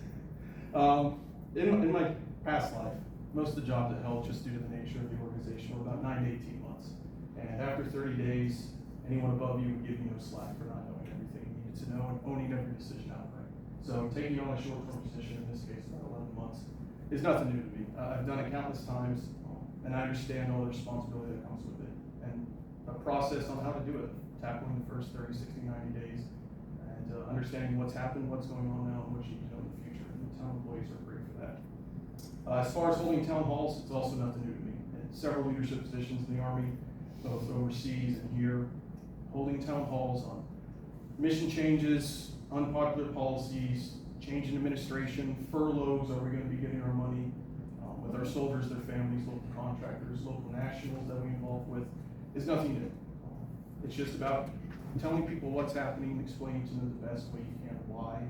In my past life, most of the jobs I held, just due to the nature of the organization, were about 9 to 18 months. And after 30 days, anyone above you would give you no slack for not knowing everything you needed to know and owning every decision outright. So taking on a short-term position, in this case about 11 months, is nothing new to me. I've done it countless times. and I understand all the responsibility that comes with it, and a process on how to do it, tackling the first 30, 60, 90 days, and understanding what's happened, what's going on now, and what you can do in the future, and the town employees are great for that. As far as holding town halls, it's also nothing new to me. And several leadership positions in the Army, both overseas and here, holding town halls on mission changes, unpopular policies, change in administration, furloughs, are we gonna be getting our money, with our soldiers, their families, local contractors, local nationals that we involve with, is nothing new. It's just about telling people what's happening, explaining to them the best way you can why,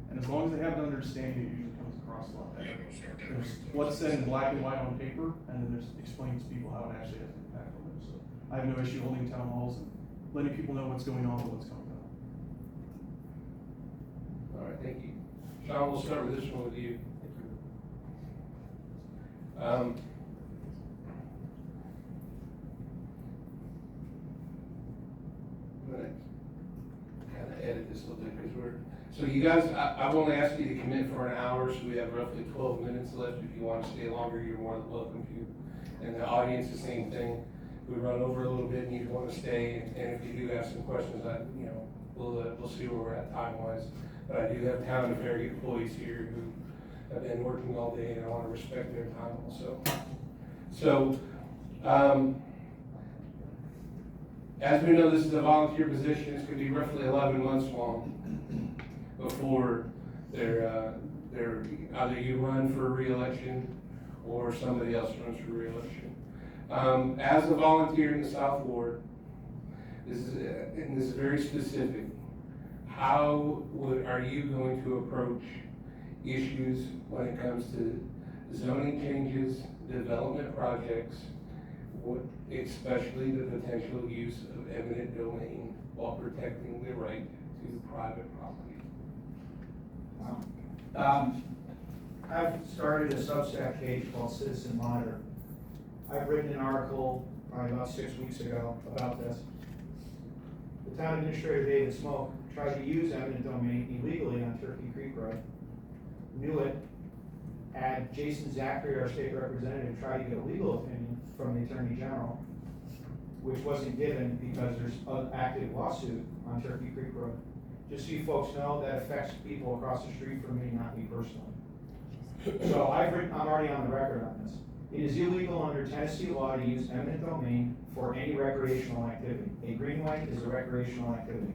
and as long as they have an understanding, it usually comes across a lot better. There's what's said in black and white on paper, and then there's explaining to people how it actually has an impact on them. So I have no issue holding town halls and letting people know what's going on and what's coming up.
All right, thank you. Sean, we'll start with this one with you. I'm gonna kind of edit this a little bit because so you guys, I've only asked you to commit for an hour, so we have roughly 12 minutes left. If you want to stay longer, you're more than welcome to. And the audience, the same thing. We run over a little bit and you want to stay, and if you do have some questions, we'll see where we're at time-wise. But I do have town and Farragut employees here who have been working all day, and I want to respect their time also. So, as we know, this is a volunteer position. It's going to be roughly 11 months long before they're either you run for re-election or somebody else runs for re-election. As a volunteer in the South Ward, this is very specific. How are you going to approach issues when it comes to zoning changes, development projects, especially the potential use of eminent domain while protecting the right to private property?
I've started a Substack page called Citizen Monitor. I've written an article probably about 6 weeks ago about this. The town administrator, David Smoke, tried to use eminent domain illegally on Turkey Creek Road. Knew it. Had Jason Zachary, our state representative, try to get a legal opinion from the Attorney General, which wasn't given because there's an active lawsuit on Turkey Creek Road. Just so you folks know, that affects people across the street from me, not me personally. So I'm already on the record on this. It is illegal under Tennessee law to use eminent domain for any recreational activity. A greenway is a recreational activity.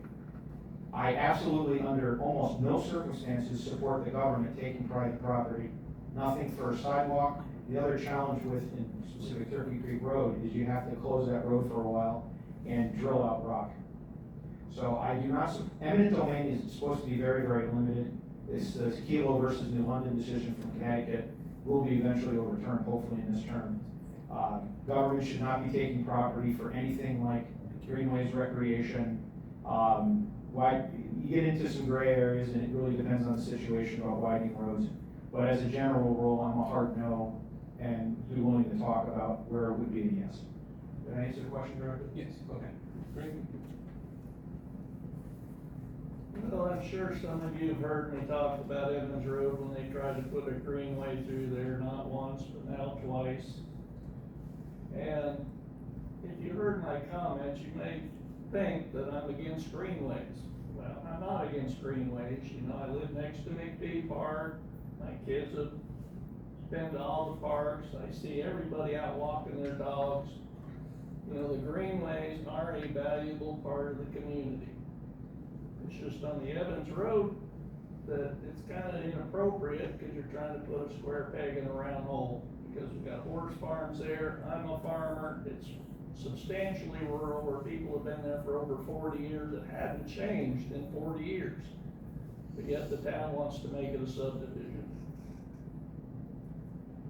I absolutely, under almost no circumstances, support the government taking private property. Nothing for a sidewalk. The other challenge with, in specific Turkey Creek Road, is you have to close that road for a while and drill out rock. So I do not, eminent domain is supposed to be very, very limited. It's the Kelo versus New London decision from Connecticut will be eventually overturned, hopefully in this term. Government should not be taking property for anything like greenways, recreation. You get into some gray areas, and it really depends on the situation about widening roads. But as a general rule, I'm a hard no, and be willing to talk about where it would be a yes. Did I answer the question directly?
Yes.
Okay.
Great.
Well, I'm sure some of you have heard me talk about Evans Road when they tried to put a greenway through there, not once, but now twice. And if you heard my comments, you may think that I'm against greenways. Well, I'm not against greenways. You know, I live next to McPhee Park. My kids have been to all the parks. I see everybody out walking their dogs. You know, the greenways are a valuable part of the community. It's just on the Evans Road that it's kind of inappropriate because you're trying to put a square peg in a round hole, because we've got horse farms there. I'm a farmer. It's substantially rural, where people have been there for over 40 years. It hadn't changed in 40 years, but yet the town wants to make it a subdivision.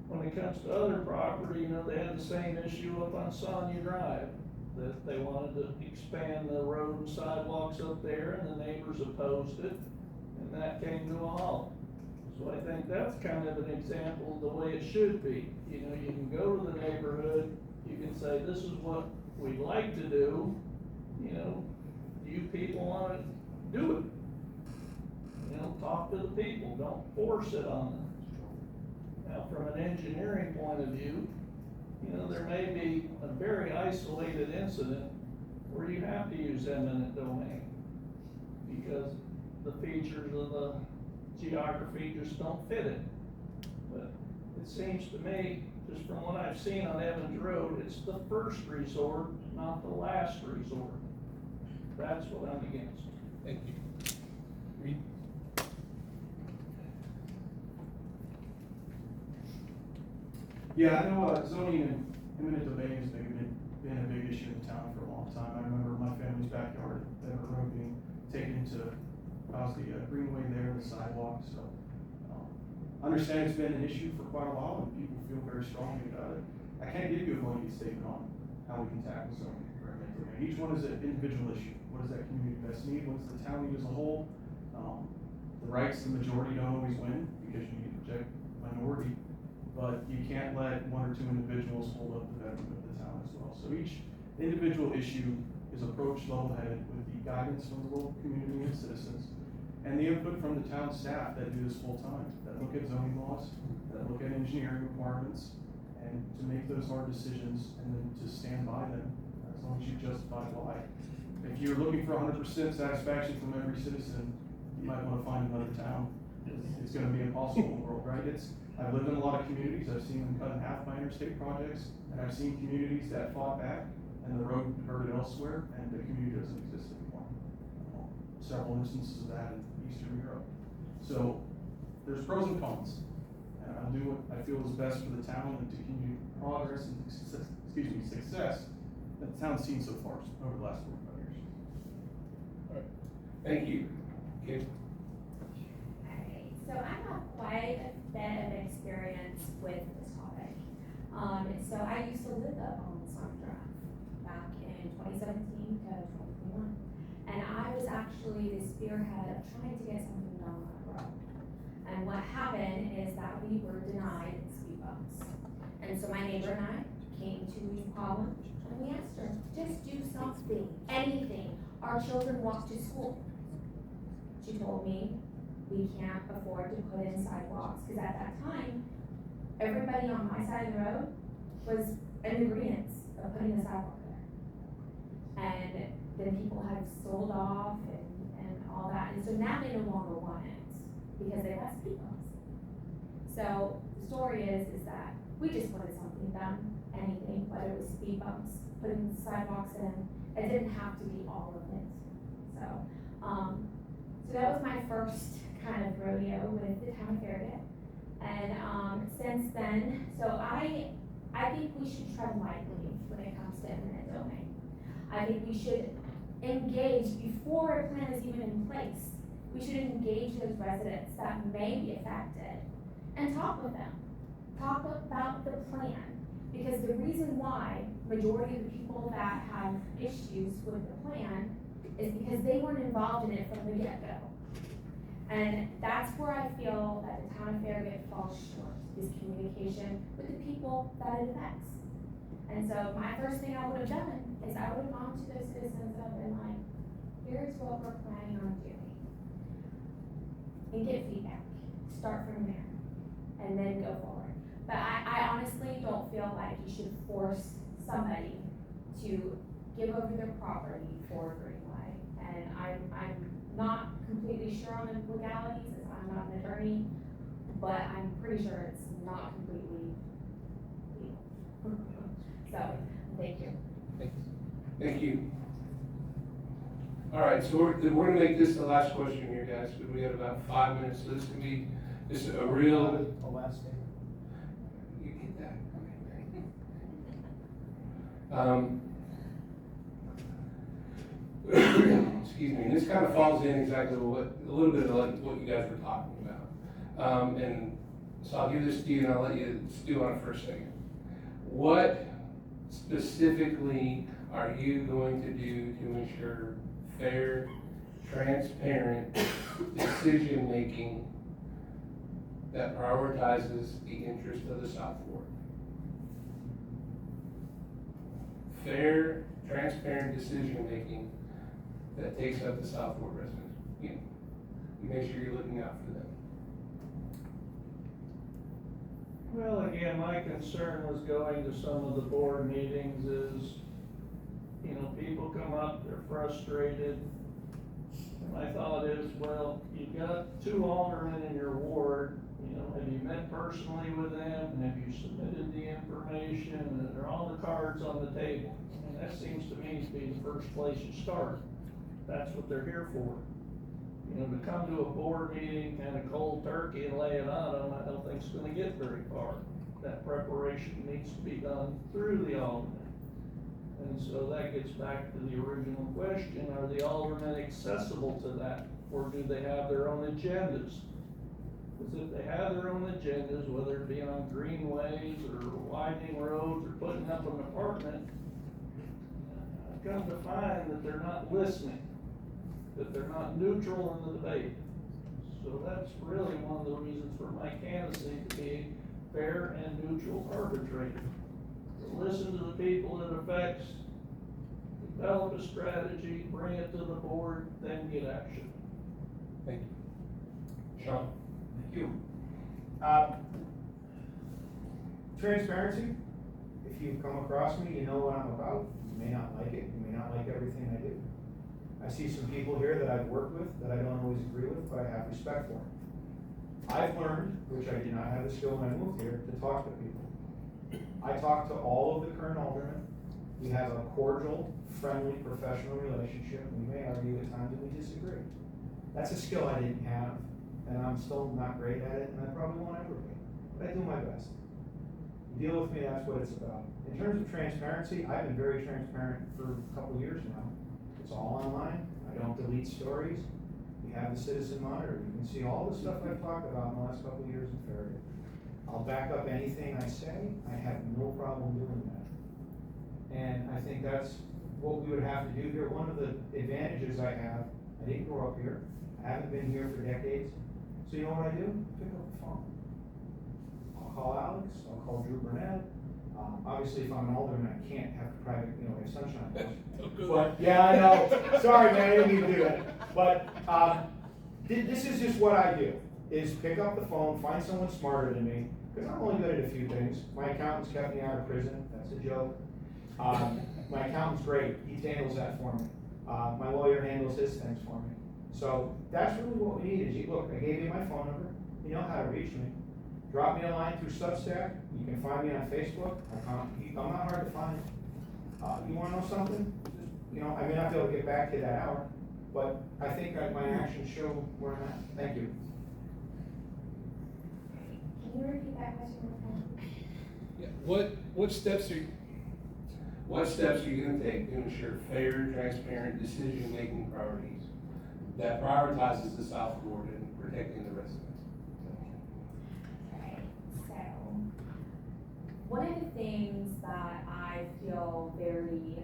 When it comes to other property, you know, they had the same issue up on Sonia Drive, that they wanted to expand the road and sidewalks up there, and the neighbors opposed it, and that came to a halt. So I think that's kind of an example of the way it should be. You know, you can go to the neighborhood, you can say, this is what we'd like to do, you know, do you people want to do it? You know, talk to the people, don't force it on them. Now, from an engineering point of view, you know, there may be a very isolated incident where you have to use eminent domain because the features of the geography just don't fit it. But it seems to me, just from what I've seen on Evans Road, it's the first resort, not the last resort. That's what I'm against.
Thank you. Reed?
Yeah, I know zoning and eminent domain has been a big issue in town for a long time. I remember my family's backyard, that road being taken into, the greenway there, the sidewalk, so. I understand it's been an issue for quite a while and people feel very strongly about it. I can't give you a blanket statement on how we can tackle zoning or eminent domain. Each one is an individual issue. What does that community best need? What does the town need as a whole? The rights of the majority don't always win because you need to protect minority. But you can't let one or two individuals hold up the betterment of the town as well. So each individual issue is approached level-headed with the guidance from the local community and citizens, and the input from the town staff that do this full time, that look at zoning laws, that look at engineering requirements, and to make those hard decisions and then to stand by them as long as you justify why. If you're looking for 100% satisfaction from every citizen, you might want to find another town. It's going to be impossible in the world, right? I've lived in a lot of communities, I've seen them cut in half by interstate projects, and I've seen communities that fought back and the road diverted elsewhere and the community doesn't exist anymore. Several instances of that in Eastern Europe. So there's pros and cons. And I'll do what I feel is best for the town and to continue progress and success that the town's seen so far over the last 45 years.
All right. Thank you. Kim?
Alright, so I have quite a bit of experience with this topic. So I used to live up on Summer Drive back in 2017 to 2021. And I was actually the spearhead of trying to get something done on that road. And what happened is that we were denied speed bumps. And so my neighbor and I came to Paula and we asked her, just do something, anything. Our children walk to school. She told me, we can't afford to put in sidewalks, because at that time, everybody on my side of the road was in agreement of putting a sidewalk there. And then people had sold off and all that, and so now they no longer want it, because they got speed bumps. So the story is that we just wanted something done, anything, whether it was speed bumps, putting sidewalks in, it didn't have to be all of it. So that was my first kind of rodeo with the town of Farragut. And since then, so I think we should tread lightly when it comes to eminent domain. I think we should engage before a plan is even in place. We should engage those residents that may be affected and talk with them. Talk about the plan. Because the reason why majority of the people that have issues with the plan is because they weren't involved in it from the get-go. And that's where I feel that the town of Farragut falls short, is communication with the people that it affects. And so my first thing I would have done is I would have gone to those citizens and been like, here's what we're planning on doing. And get feedback, start from there, and then go forward. But I honestly don't feel like you should force somebody to give over their property for a greenway. And I'm not completely sure on the legalities, as I'm not an attorney, but I'm pretty sure it's not completely legal. So, thank you.
Thank you. All right, so we're gonna make this the last question here, guys, because we have about 5 minutes, so this can be just a real.
A last statement.
You get that? Excuse me, and this kind of falls in exactly what, a little bit of like what you guys were talking about. And so I'll give this to you and I'll let you stew on it for a second. What specifically are you going to do to ensure fair, transparent decision-making that prioritizes the interest of the South Fork? Fair, transparent decision-making that takes up the South Fork residents. You make sure you're looking out for them.
Well, again, my concern was going to some of the board meetings is, you know, people come up, they're frustrated. And my thought is, well, you've got 2 aldermen in your ward, you know, have you met personally with them? Have you submitted the information? And are all the cards on the table? I mean, that seems to me to be the first place you start. That's what they're here for. You know, to come to a board meeting kind of cold turkey and lay it on them, I don't think it's gonna get very far. That preparation needs to be done through the alderman. And so that gets back to the original question, are the aldermen accessible to that? Or do they have their own agendas? Because if they have their own agendas, whether it be on greenways or widening roads or putting up an apartment, I've come to find that they're not listening, that they're not neutral in the debate. So that's really one of the reasons for my candidacy to be fair and neutral arbitrator. Listen to the people it affects, develop a strategy, bring it to the board, then get action.
Thank you. Sean?
Thank you. Transparency. If you come across me, you know what I'm about. You may not like it, you may not like everything I do. I see some people here that I've worked with that I don't always agree with, but I have respect for. I've learned, which I did not have the skill when I moved here, to talk to people. I talk to all of the current aldermen. We have a cordial, friendly, professional relationship. We may argue at times and we disagree. That's a skill I didn't have, and I'm still not great at it, and I probably won't ever be. But I do my best. You deal with me, that's what it's about. In terms of transparency, I've been very transparent for a couple of years now. It's all online. I don't delete stories. We have the citizen monitor. You can see all the stuff I've talked about in the last couple of years in Farragut. I'll back up anything I say. I have no problem doing that. And I think that's what we would have to do here. One of the advantages I have, I didn't grow up here. I haven't been here for decades. So you know what I do? Pick up the phone. I'll call Alex. I'll call Drew Burnett. Obviously, if I'm an alderman, I can't have private, you know, have sunshine laws. But, yeah, I know. Sorry, man, I didn't mean to do that. But this is just what I do, is pick up the phone, find someone smarter than me, because I'm only good at a few things. My accountant's kept me out of prison. That's a joke. My accountant's great. He handles that for me. My lawyer handles his things for me. So that's really what we need is, look, I gave you my phone number. You know how to reach me. Drop me a line through Substack. You can find me on Facebook. I'm not hard to find. You wanna know something? Just, you know, I may not be able to get back to that hour, but I think that my actions show where I'm at. Thank you.
Can you repeat that question one more time?
Yeah, what steps are you gonna take to ensure fair, transparent decision-making priorities that prioritizes the South Board and protecting the residents?
Right, so, one of the things that I feel very,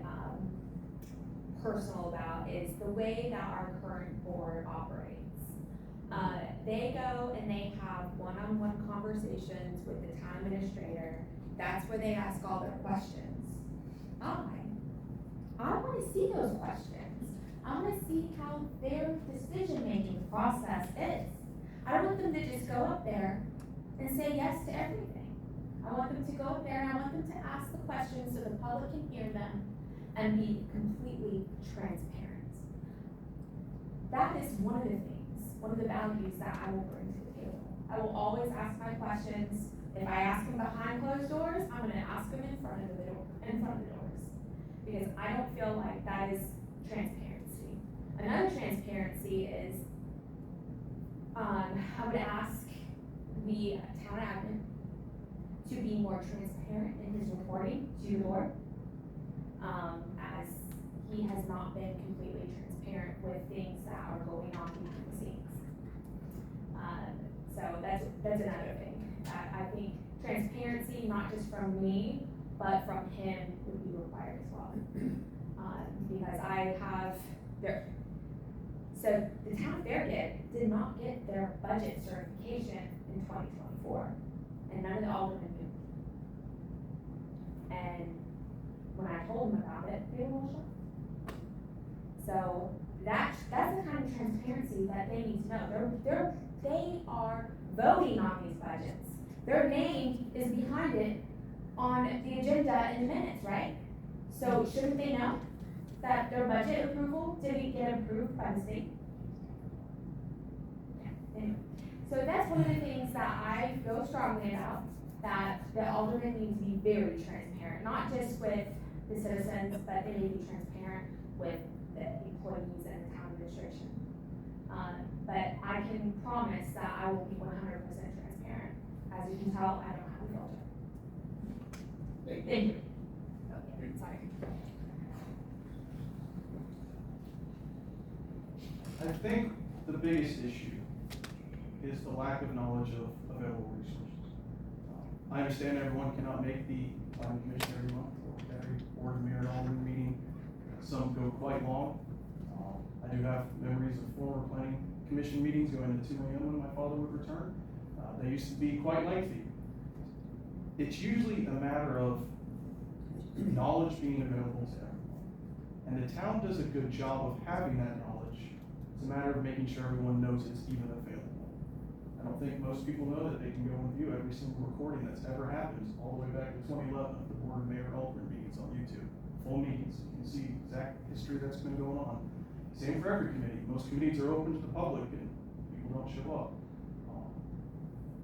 personal about is the way that our current board operates. They go and they have one-on-one conversations with the town administrator. That's where they ask all their questions. I wanna see those questions. I wanna see how their decision-making process is. I don't want them to just go up there and say yes to everything. I want them to go up there and I want them to ask the questions so the public can hear them and be completely transparent. That is one of the things, one of the values that I will bring to the table. I will always ask my questions. If I ask them behind closed doors, I'm gonna ask them in front of the doors. Because I don't feel like that is transparency. Another transparency is, I would ask the town admin to be more transparent in his reporting to the board, as he has not been completely transparent with things that are going on behind the scenes. So that's another thing. I think transparency, not just from me, but from him would be required as well. Because I have so the town of Farragut did not get their budget certification in 2024, and none of the aldermen knew. And when I told them about it, they were all shocked. So that's the kind of transparency that they need to know. They are voting on these budgets. their name is behind it on the agenda in the minutes, right? So shouldn't they know that their budget approval didn't get approved by the state? Anyway, so that's one of the things that I feel strongly about, that the aldermen need to be very transparent, not just with the citizens, but they need to be transparent with the employees and the town administration. But I can promise that I will be 100% transparent. As you can tell, I don't have a filter. Thank you.
Oh, yeah, sorry.
I think the biggest issue is the lack of knowledge of available resources. I understand everyone cannot make the planning commission every month or every board, mayor, and alderman meeting. Some go quite long. I do have memories of former planning commission meetings going to 2 a.m. when my father would return. They used to be quite lengthy. It's usually a matter of knowledge being available to everyone. And the town does a good job of having that knowledge. It's a matter of making sure everyone knows it's even available. I don't think most people know that they can go and view every single recording that's ever happened, all the way back to 2011 of the board, mayor, and alderman meetings on YouTube. Full meetings, you can see exact history that's been going on. Same for every committee. Most committees are open to the public and people don't show up.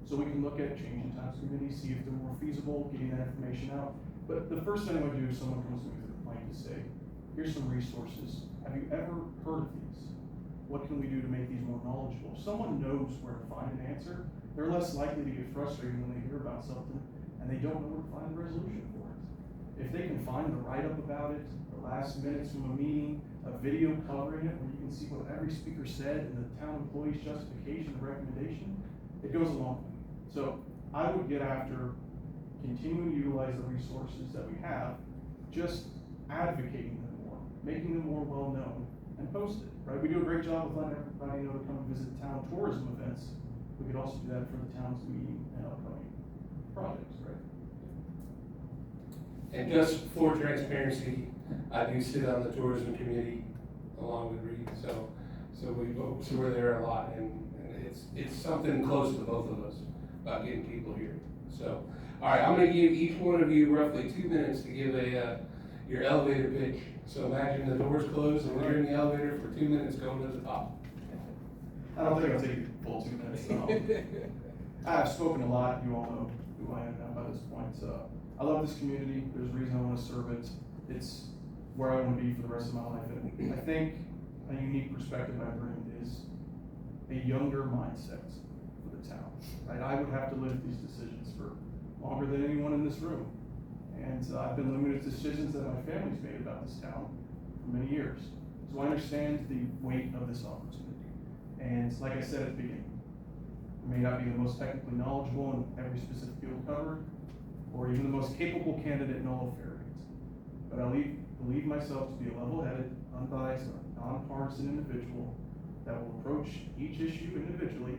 So we can look at changing times committees, see if they're more feasible, getting that information out. But the first thing I would do if someone comes to me with a complaint is say, here's some resources. Have you ever heard of these? What can we do to make these more knowledgeable? If someone knows where to find an answer, they're less likely to get frustrated when they hear about something and they don't know where to find a resolution for it. If they can find the write-up about it, the last minutes from a meeting, a video covering it where you can see what every speaker said and the town employee's justification and recommendation, it goes a long way. So I would get after continuing to utilize the resources that we have, just advocating them more, making them more well-known, and post it, right? We do a great job of letting everybody know to come and visit town tourism events. We could also do that for the town's meeting and upcoming projects, right?
And just for transparency, I do sit on the tourism committee along with Reed, so we're there a lot, and it's something close to both of us about getting people here. So, all right, I'm gonna give each one of you roughly 2 minutes to give your elevator pitch. So imagine the doors closed and you're in the elevator for 2 minutes going to the top.
I don't think I'll take the full 2 minutes. I've spoken a lot. You all know who I am now by this point. I love this community. There's a reason I want to serve it. It's where I want to be for the rest of my life. And I think a unique perspective I bring is a younger mindset for the town. Right? I would have to live these decisions for longer than anyone in this room. And I've been living with decisions that my family's made about this town for many years. So I understand the weight of this opportunity. And like I said at the beginning, I may not be the most technically knowledgeable in every specific field covered, or even the most capable candidate in all of Farragut. But I believe myself to be a level-headed, unbiased, nonpartisan individual that will approach each issue individually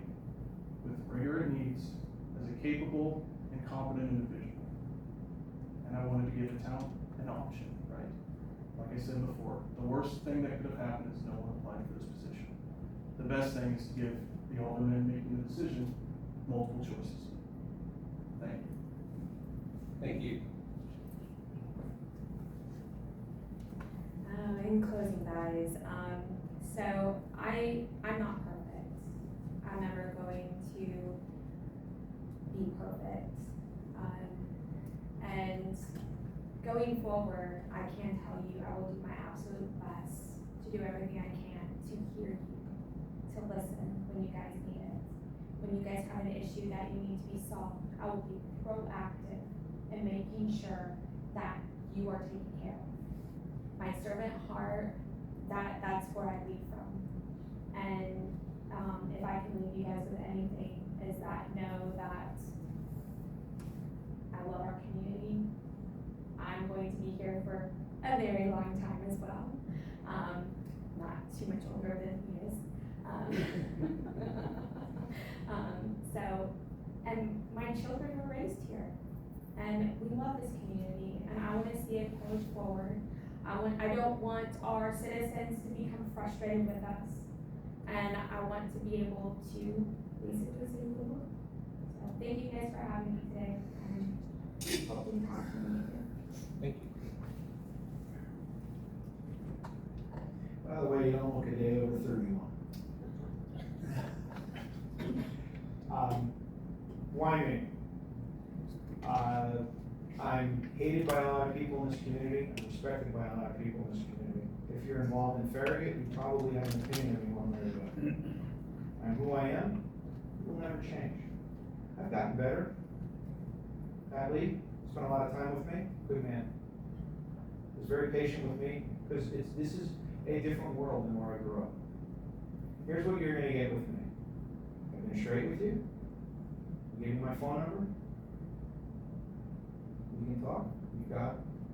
with rigor it needs as a capable and competent individual. And I wanted to give the town an option, right? Like I said before, the worst thing that could have happened is no one applied for this position. The best thing is to give the alderman making the decision multiple choices. Thank you.
Thank you.
In closing, guys, so I'm not perfect. I'm never going to be perfect. And going forward, I can tell you I will do my absolute best to do everything I can to hear you, to listen when you guys need it. When you guys have an issue that you need to be solved, I will be proactive in making sure that you are taken care of. My servant heart, that's where I lead from. And if I can leave you guys with anything, is that know that I love our community. I'm going to be here for a very long time as well. Not too much older than he is. And my children were raised here. And we love this community, and I want to see it push forward. I don't want our citizens to become frustrated with us, and I want to be able to basically save the world. So thank you guys for having me today, and hopefully talk to you.
Thank you.
By the way, you don't look a day over 31. Wyoming. I'm hated by a lot of people in this community, I'm respected by a lot of people in this community. If you're involved in Farragut, you probably have an opinion of me one way or the other. And who I am will never change. I've gotten better. Pat Lee spent a lot of time with me, good man. Was very patient with me, because this is a different world than where I grew up. Here's what you're gonna get with me. I've been straight with you. Give you my phone number. We can talk.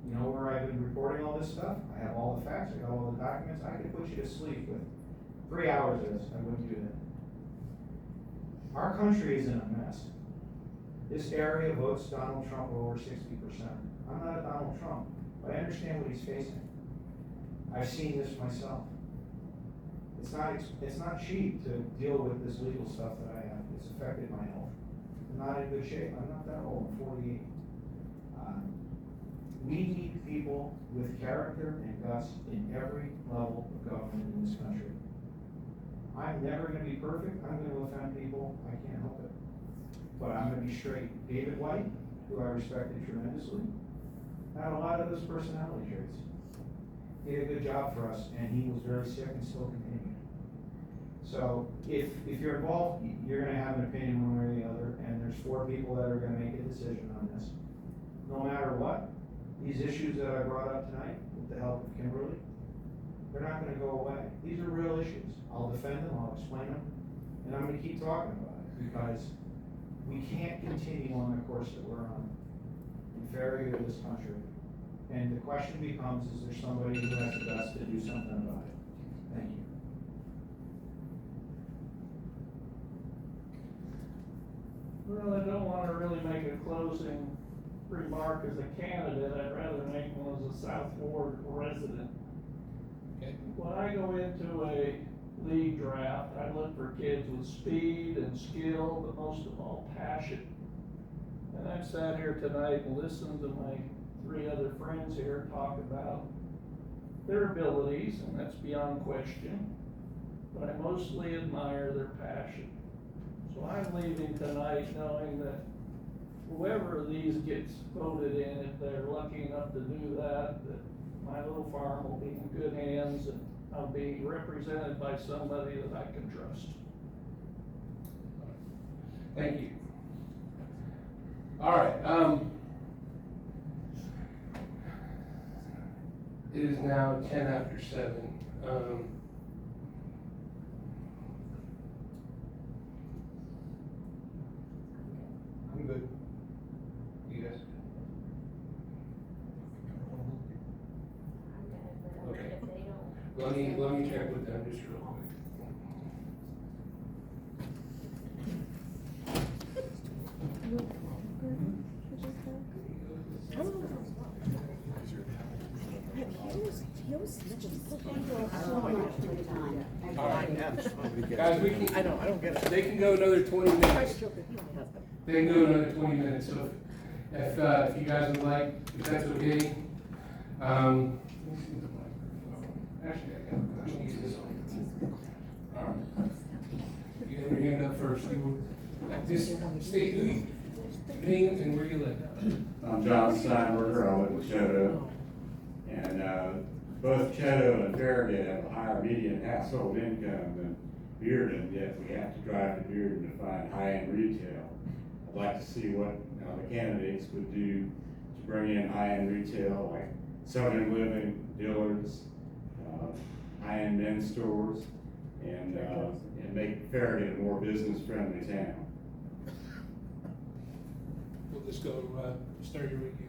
You know where I've been reporting all this stuff. I have all the facts, I got all the documents. I could put you to sleep with 3 hours of this. I wouldn't do that. Our country is in a mess. This area votes Donald Trump over 60%. I'm not a Donald Trump, but I understand what he's facing. I've seen this myself. It's not cheap to deal with this legal stuff that I have. It's affected my health. I'm not in good shape. I'm not that old. I'm 48. We need people with character and guts in every level of government in this country. I'm never going to be perfect. I'm going to offend people. I can't help it. But I'm going to be straight. David White, who I respected tremendously, had a lot of those personality traits. He did a good job for us, and he was very sick and still continuing. So if you're involved, you're going to have an opinion one way or the other, and there's 4 people that are going to make a decision on this. No matter what, these issues that I brought up tonight, with the help of Kimberlie, they're not going to go away. These are real issues. I'll defend them, I'll explain them, and I'm going to keep talking about it, because we can't continue on the course that we're on in Farragut of this country. And the question becomes, is there somebody who has the guts to do something about it? Thank you.
Well, I don't wanna really make a closing remark as a candidate, I'd rather make one as a South Ward resident.
Okay.
When I go into a league draft, I look for kids with speed and skill, but most of all, passion. And I've sat here tonight and listened to my 3 other friends here talk about their abilities, and that's beyond question, but I mostly admire their passion. So I'm leaving tonight knowing that whoever of these gets voted in, if they're lucky enough to do that my little farm will be in good hands, and I'll be represented by somebody that I can trust.
Thank you. All right, it is now 10 after 7.
I'm good.
You guys? Okay. Let me check with them just real quick. Guys, we can. I don't get it. They can go another 20 minutes. They can go another 20 minutes. So if you guys would like, if that's okay. Actually, I can use this one. All right. You have your hand up first. Just state who you, name and where you live.
I'm John Steinberger. I live in Choteau. And both Choteau and Farragut have a higher median household income than Bearden, yet we have to drive to Bearden to find high-end retail. I'd like to see what the candidates would do to bring in high-end retail, like Southern Living, Dillard's, high-end men's stores, and make Farragut a more business-friendly town.
We'll just go start your review.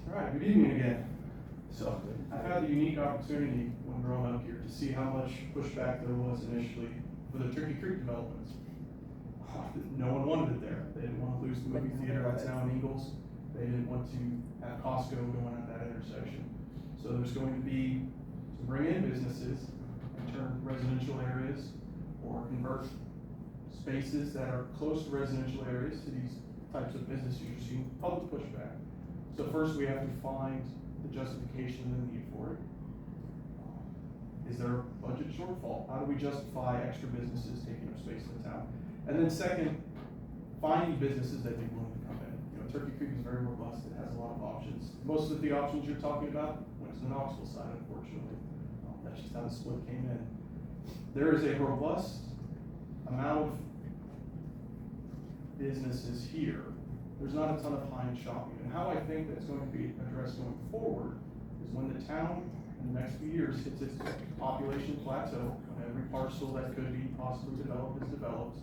All right, good evening again. So I've had the unique opportunity when growing up here to see how much pushback there was initially for the Turkey Creek developments. No one wanted it there. They didn't want to lose the movie theater at Town Eagles. They didn't want to have Costco going at that intersection. So there's going to be, to bring in businesses and turn turn residential areas or convert spaces that are close to residential areas to these types of business users, seeing public pushback. So first we have to find the justification and the need for it. Is there a budget shortfall? How do we justify extra businesses taking up space in the town? And then second, finding businesses that they're willing to come in. You know, Turkey Creek is very robust, it has a lot of options. Most of the options you're talking about went to the Knoxville side, unfortunately. That's just how the split came in. There is a robust amount of businesses here. There's not a ton of high-end shopping. And how I think that's going to be addressed going forward is when the town in the next few years hits its population plateau, when every parcel that could be possibly developed is developed,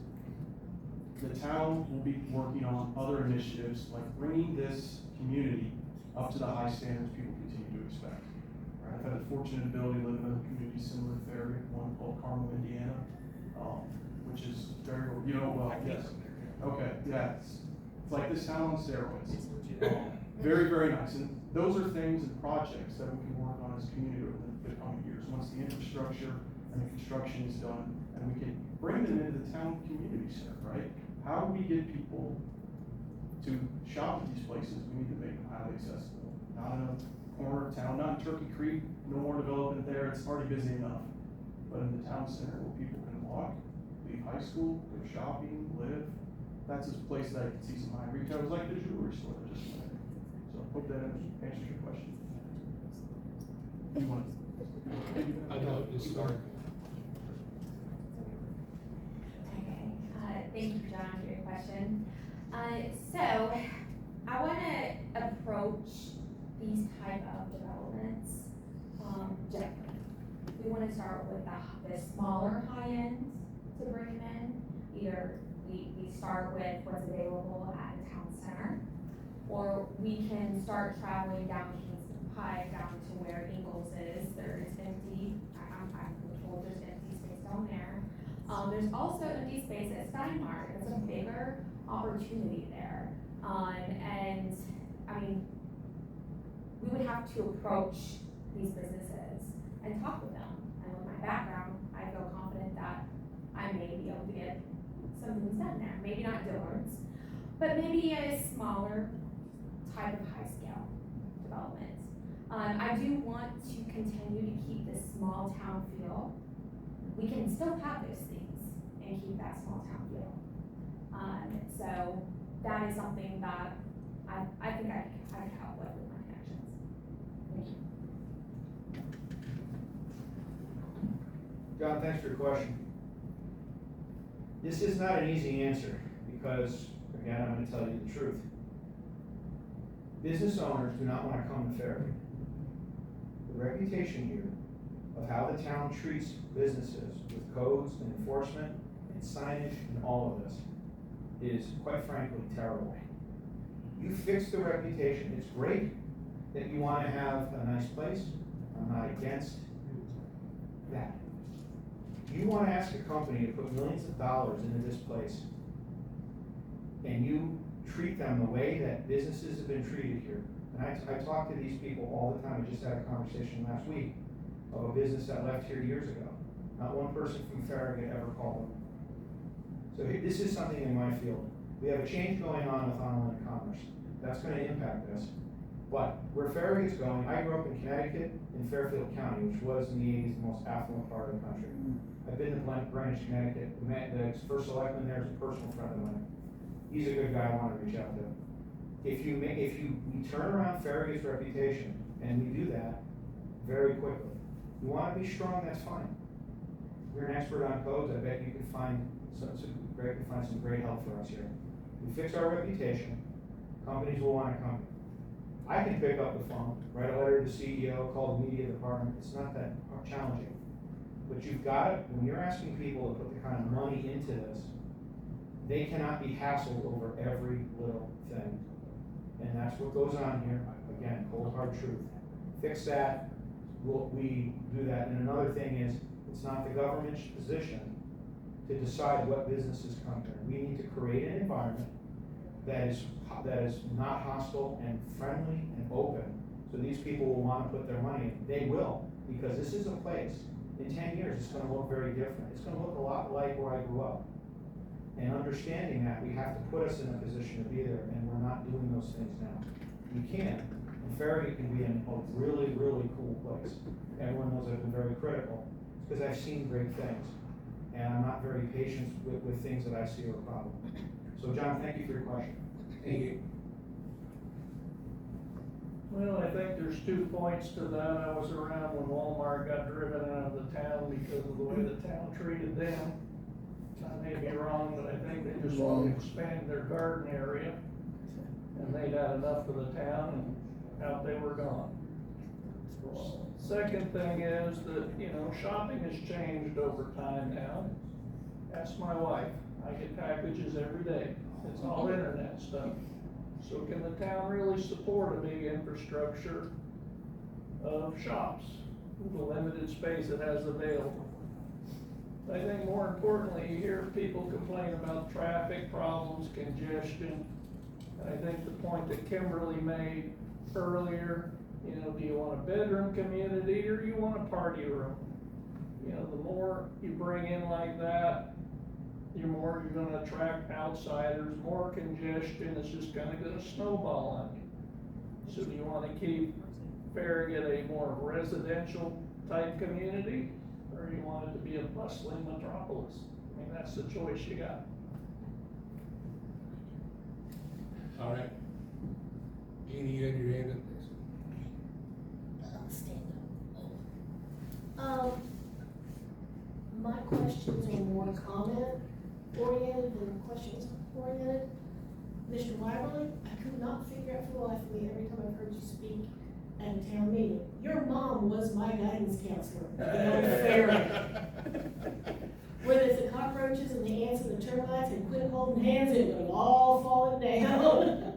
the town will be working on other initiatives like bringing this community up to the high standards people continue to expect. Right? I've had the fortunate ability to live in other communities similar to Farragut, one called Carmel, Indiana, which is very, you know, well, yes. Okay, yeah, it's like this town on steroids. Very, very nice. And those are things and projects that we can work on as a community over the coming years. Once the infrastructure and the construction is done, and we can bring them into the town community center, right? How do we get people to shop at these places? We need to make them highly accessible. Not in a corner of town, not in Turkey Creek, no more development there, it's already busy enough. But in the town center where people can walk, leave high school, go shopping, live, that's a place that I can see some high retail. It's like the jewelry store that just went in. So I hope that answers your question. You want to?
I know, just start.
Okay, thank you, John, for your question. So, I wanna approach these type of developments, gently. We wanna start with the smaller high ends to bring them in. Either we start with what's available at the town center, or we can start traveling down Kingston Pike, down to where Ingalls is. There's empty, I'm told there's empty space down there. There's also empty space at Steinmart. It's a bigger opportunity there. And I mean, we would have to approach these businesses and talk with them. And with my background, I feel confident that I may be able to get some things done there. Maybe not Dillard's, but maybe a smaller type of high scale development. I do want to continue to keep this small town feel. We can still have those things and keep that small town feel. So that is something that I think I can help with my connections. Thank you.
John, thanks for your question. This is not an easy answer because, again, I'm gonna tell you the truth. Business owners do not wanna come to Farragut. The reputation here of how the town treats businesses with codes and enforcement and signage and all of this is, quite frankly, terrible. You fix the reputation. It's great that you wanna have a nice place. I'm not against that. You wanna ask a company to put millions of dollars into this place, and you treat them the way that businesses have been treated here. And I talk to these people all the time. I just had a conversation last week of a business that left here years ago. Not one person from Farragut ever called them. So this is something in my field. We have a change going on with online commerce. That's gonna impact us. But where Farragut's going, I grew up in Connecticut, in Fairfield County, which was in the 80s the most affluent part of the country. I've been to Greenwich, Connecticut. The first selectman there is a personal friend of mine. He's a good guy I want to reach out to. If we turn around Farragut's reputation, and we do that very quickly, you want to be strong, that's fine. You're an expert on codes, I bet you can find some great help for us here. We fix our reputation, companies will want to come. I can pick up the phone, write a letter to the CEO, call the media department, it's not that challenging. But you've got it, when you're asking people to put the kind of money into this, they cannot be hassled over every little thing. And that's what goes on here. Again, cold hard truth. Fix that, we do that. And another thing is, it's not the government's position to decide what businesses come here. We need to create an environment that is not hostile and friendly and open, so these people will want to put their money in. They will, because this is a place in 10 years, it's gonna look very different. It's gonna look a lot like where I grew up. And understanding that, we have to put us in a position to be there, and we're not doing those things now. You can, and Farragut can be a really, really cool place. Everyone knows I've been very critical, because I've seen great things. And I'm not very patient with things that I see are a problem. So John, thank you for your question.
Thank you.
Well, I think there's 2 points to that. I was around when Walmart got driven out of the town because of the way the town treated them. I may be wrong, but I think they just wanted to expand their garden area. And they'd had enough of the town and out they were gone. Second thing is that, you know, shopping has changed over time now. Ask my wife. I get packages every day. It's all internet stuff. So can the town really support a big infrastructure of shops with the limited space it has available? I think more importantly, you hear people complain about traffic problems, congestion. And I think the point that Kimberlie made earlier, you know, do you want a bedroom community or do you want a party room? You know, the more you bring in like that, the more you're gonna attract outsiders, more congestion, it's just gonna snowball on you. So do you wanna keep Farragut a more residential type community, or do you want it to be a bustling metropolis? I mean, that's the choice you got.
All right. Jeannie, you had your hand up.
Stand up. My questions are more comment oriented than questions oriented. Mr. Wiberley, I could not figure out for the life of me every time I've heard you speak at a town meeting. Your mom was my guidance counselor at the old fair. Whether it's the cockroaches and the ants and the termites and quit holding hands, it was all falling down.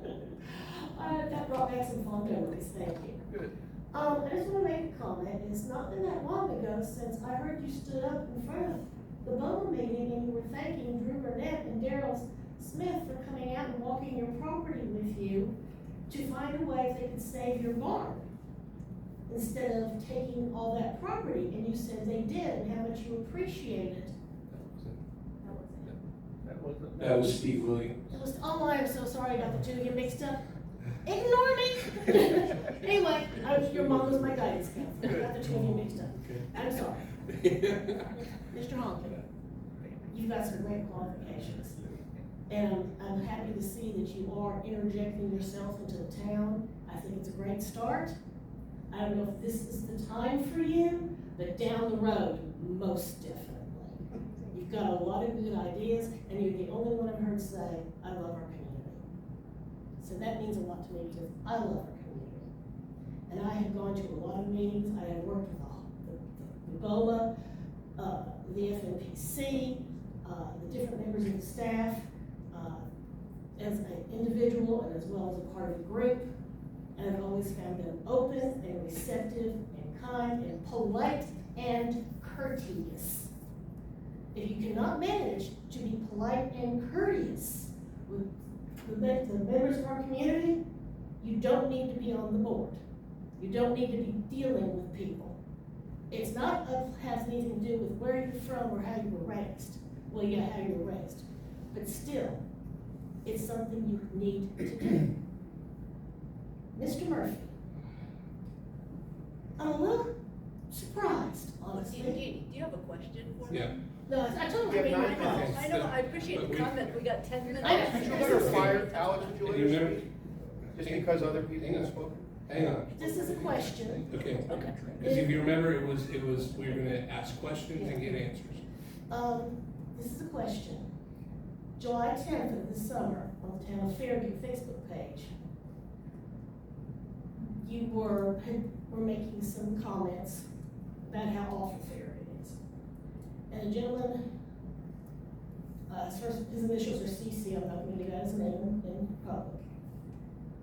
That brought back some fond memories, thank you.
Good.
I just want to make a comment. It's not been that long ago since I heard you stood up in front of the BOMA meeting and you were thanking Drew Burnett and Daryl Smith for coming out and walking your property with you to find a way they could save your barn instead of taking all that property. And you said they did and how much you appreciated it.
That was Steve Williams.
It was, oh, I'm so sorry, I got the two of you mixed up. Ignore me. Anyway, your mom was my guidance counselor. I got the two of you mixed up. I'm sorry. Mr. Honken, you've got some great qualifications. And I'm happy to see that you are interjecting yourself into the town. I think it's a great start. I don't know if this is the time for you, but down the road, most definitely. You've got a lot of good ideas, and you're the only one I've heard say, I love our community. So that means a lot to me because I love our community. And I have gone to a lot of meetings. I have worked with the BOMA, the FNPC, the different members of the staff, as an individual and as well as a part of the group. And I've always found them open and receptive and kind and polite and courteous. If you cannot manage to be polite and courteous with the members of our community, you don't need to be on the board. You don't need to be dealing with people. It's not has anything to do with where you're from or how you were raised. Well, yeah, how you were raised. But still, it's something you need to do. Mr. Murphy, I'm a little surprised, honestly.
Do you have a question for me?
Yeah.
No, I told you.
I know, I appreciate the comment, we got 10 minutes.
Did you let her fire, Alex, did you let
You
her
remember?
speak? Just because other people spoke?
Hang on.
This is a question.
Okay.
Okay.
Because if you remember, it was, we were gonna ask questions and get answers.
This is a question. July 10th of this summer, on the Town of Farragut Facebook page, you were making some comments about how awful Farragut is. And a gentleman, as far as his initials are CC, I'm not going to give out his name in public.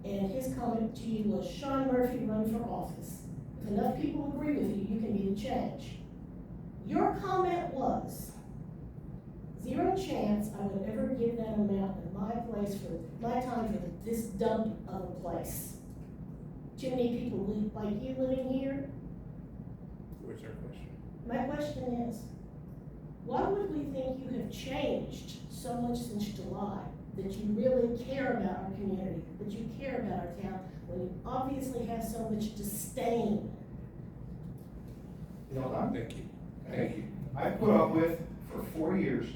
And his comment to you was, Sean Murphy run for office. If enough people agree with you, you can be the change. Your comment was, zero chance I would ever give that amount in my place for my time for this dump of a place. Too many people like you living here.
Where's our question?
My question is, why would we think you have changed so much since July, that you really care about our community, that you care about our town, when you obviously have so much disdain?
You know, I'm
Thank you. Thank you.
I've put up with, for 4 years,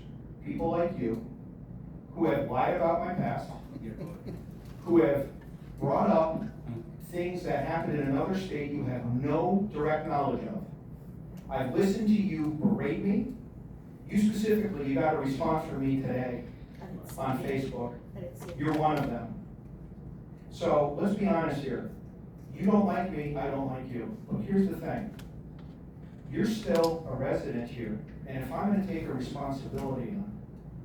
people like you, who have lied about my past, who have brought up things that happened in another state you have no direct knowledge of. I've listened to you berate me. You specifically, you got a response from me today
I didn't see
on
it.
Facebook.
I didn't see it.
You're one of them. So, let's be honest here. You don't like me, I don't like you. But here's the thing. You're still a resident here, and if I'm gonna take a responsibility on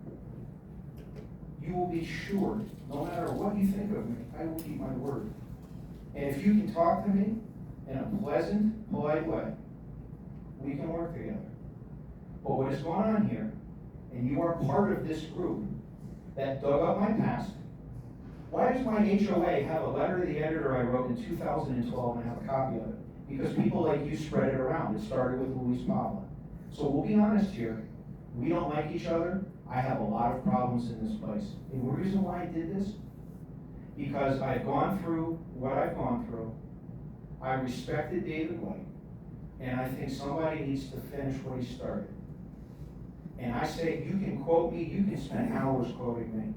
it, you will be sure, no matter what you think of me, I will keep my word. And if you can talk to me in a pleasant, polite way, we can work together. But what is going on here, and you are part of this group that dug up my past, why does my HOA have a letter to the editor I wrote in 2012 and have a copy of it? Because people like you spread it around. It started with Luis Pavla. So we'll be honest here. We don't like each other. I have a lot of problems in this place. And the reason why I did this, because I've gone through what I've gone through. I respected David White, and I think somebody needs to finish what he started. And I say, you can quote me, you can spend hours quoting me.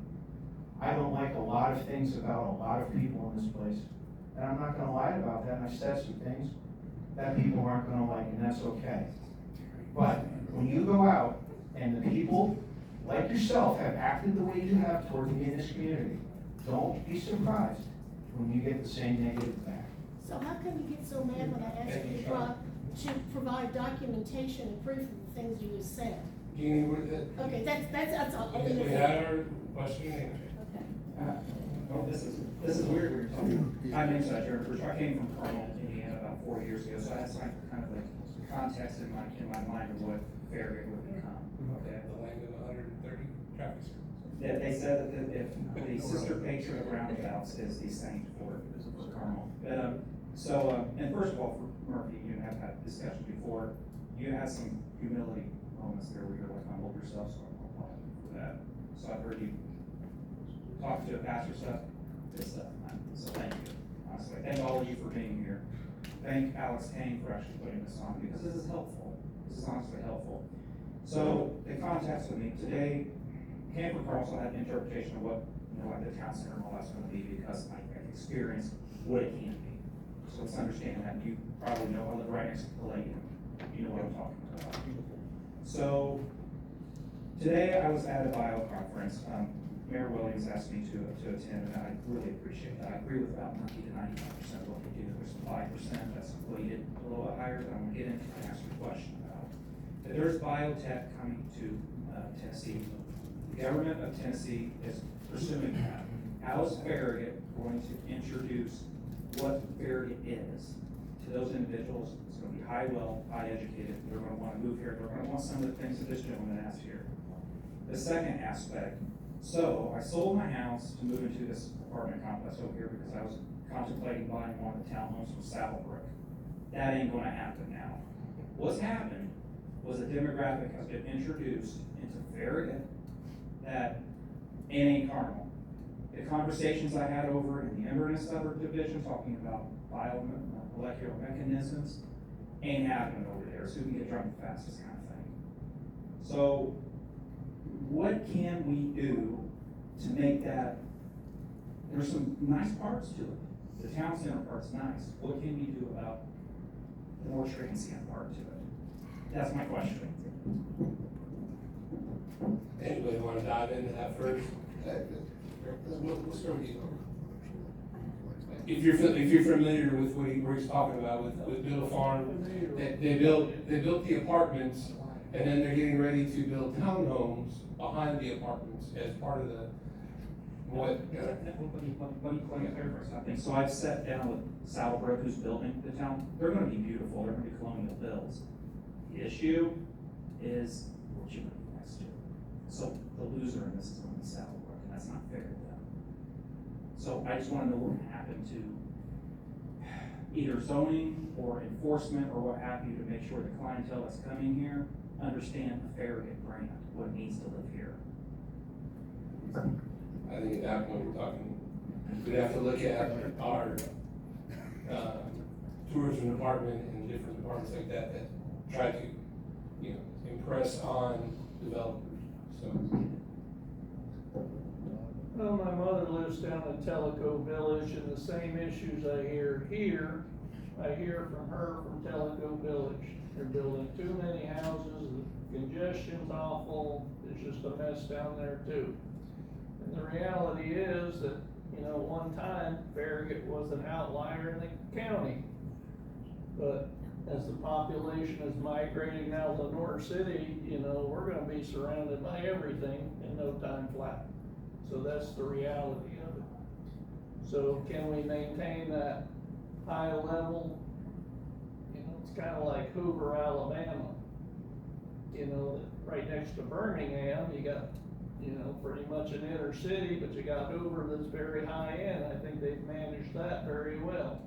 I don't like a lot of things about a lot of people in this place. And I'm not gonna lie about that, and I said some things that people aren't gonna like, and that's okay. But when you go out, and the people like yourself have acted the way you have toward me in this community, don't be surprised when you get the same negative back.
So how come you get so mad when I ask you to provide documentation and proof of the things you just said?
Jeannie, what,
Okay, that's all. I'll leave it
we
there.
had our question and answer.
Well, this is weird, we were talking, my name's Jared Bruce, I came from Carmel, Indiana about 4 years ago, so I had some kind of like context in my mind of what Farragut would become, okay?
The land of 130 traffic circles.
They said that if the sister patron of roundabouts is the saint for Carmel. And first of all, for Murphy, you have had discussion before, you had some humility moments there where you're like, humble yourself, so I'm applaud you for that. So I've heard you talk to a pastor stuff, good stuff, man. So thank you, honestly. Thank all of you for being here. Thank Alex Cain for actually putting this on, because this is helpful. This is honestly helpful. So the context with me today, Camp Carlson had an interpretation of what, like the town center and all that's gonna be, because I experienced what it can be. So let's understand that. You probably know, I live right next to the lake, you know what I'm talking about. So today I was at a bio conference. Mayor Williams asked me to attend, and I really appreciate that. I agree with about 90 to 95% of what we do. There's 5% that's weighted a little bit higher that I'm gonna get into and ask you a question about. But there's biotech coming to Tennessee. The government of Tennessee is pursuing that. How is Farragut going to introduce what Farragut is to those individuals? It's gonna be high wealth, high educated. They're gonna wanna move here. They're gonna want some of the things that this gentleman asked here. The second aspect, so I sold my house to move into this apartment complex over here because I was contemplating buying one of the townhomes from Saddlebrook. That ain't gonna happen now. What's happened was a demographic has been introduced into Farragut that ain't Carmel. The conversations I had over in the Inverness Suburb Division talking about biomolecular mechanisms ain't happening over there. So we can get drunk the fastest kind of thing. So what can we do to make that, there's some nice parts to it. The town center part's nice. What can we do about the more transient part to it? That's my question.
Anybody want to dive into that first? We'll start with you. If you're familiar with where he's talking about with Bill Farm, they built the apartments, and then they're getting ready to build townhomes behind the apartments as part of the what?
Let me clarify something. So I've sat down with Saddlebrook, who's building the town. They're going to be beautiful. They're going to be colonial builds. The issue is what you're going to be next to. So the loser in this is going to be Saddlebrook, and that's not fair to them. So I just want to know what can happen to either zoning or enforcement or what have you, to make sure the clientele that's coming here understand the Farragut brand, what needs to live here.
I think at that point, we're talking, we'd have to look at our, tourism department and different departments like that, that try to, you know, impress on developers, so.
Well, my mother lives down in Tellico Village, and the same issues I hear here, I hear from her from Tellico Village. They're building too many houses, the congestion's awful, it's just a mess down there too. And the reality is that, you know, one time Farragut was an outlier in the county. But as the population is migrating now to North City, you know, we're gonna be surrounded by everything in no time flat. So that's the reality of it. So can we maintain that high level? You know, it's kinda like Hoover, Alabama. You know, right next to Birmingham, you got, you know, pretty much an inner city, but you got Hoover that's very high end. I think they've managed that very well.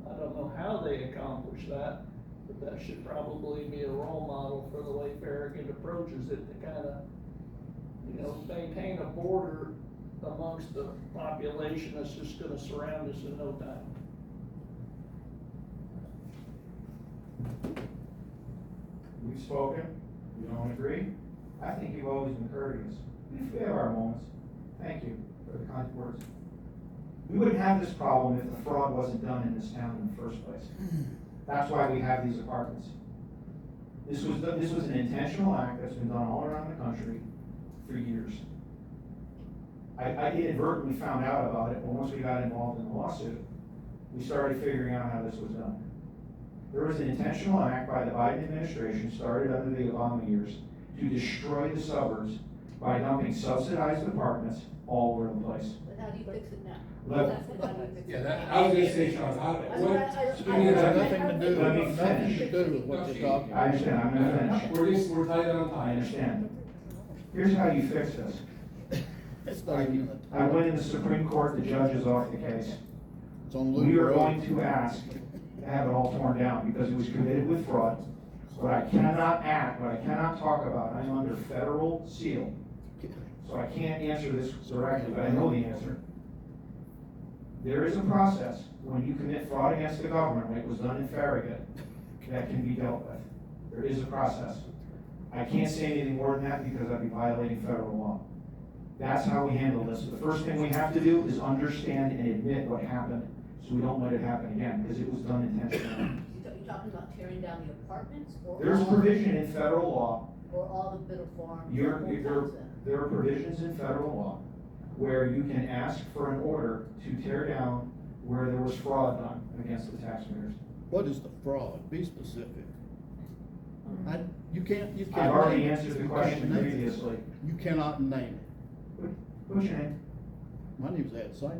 I don't know how they accomplish that, but that should probably be a role model for the way Farragut approaches it, to kind of, you know, maintain a border amongst the population that's just gonna surround us in no time.
We've spoken, we don't agree. I think you've always been courteous. We have our moments. Thank you for the kind words. We wouldn't have this problem if the fraud wasn't done in this town in the first place. That's why we have these apartments. This was an intentional act that's been done all around the country for years. I inadvertently found out about it, but once we got involved in the lawsuit, we started figuring out how this was done. There was an intentional act by the Biden administration, started under the Obama years, to destroy the suburbs by dumping subsidized apartments all over the place.
But how do you fix it now?
Let-
That's what I would fix it.
Yeah, that, I was gonna say, Sean, how, what, give me
It's
a
nothing
second.
to do, Let me
Nothing
finish.
to do with what you're talking
I understand, I'm gonna finish.
We're tight on
I
time.
understand. Here's how you fix this.
It's not even,
I went in the Supreme Court, the judge is off the case.
it's on Loop
We are
Road.
going to ask to have it all torn down because it was committed with fraud. But I cannot talk about, I'm under federal seal. So I can't answer this directly, but I know the answer. There is a process when you commit fraud against the government, like was done in Farragut, that can be dealt with. There is a process. I can't say anything more than that because I'd be violating federal law. That's how we handle this. The first thing we have to do is understand and admit what happened, so we don't let it happen again, because it was done intentionally.
You're talking about tearing down the apartments or
There's
all,
provision in federal law,
or all the Biddle Farm?
there are provisions in federal law where you can ask for an order to tear down where there was fraud done against the taxpayers.
What is the fraud? Be specific. You can't.
I've already
name it.
answered the
You
question
can't name it.
previously.
You cannot name
What's your name?
it. My name's Ed St.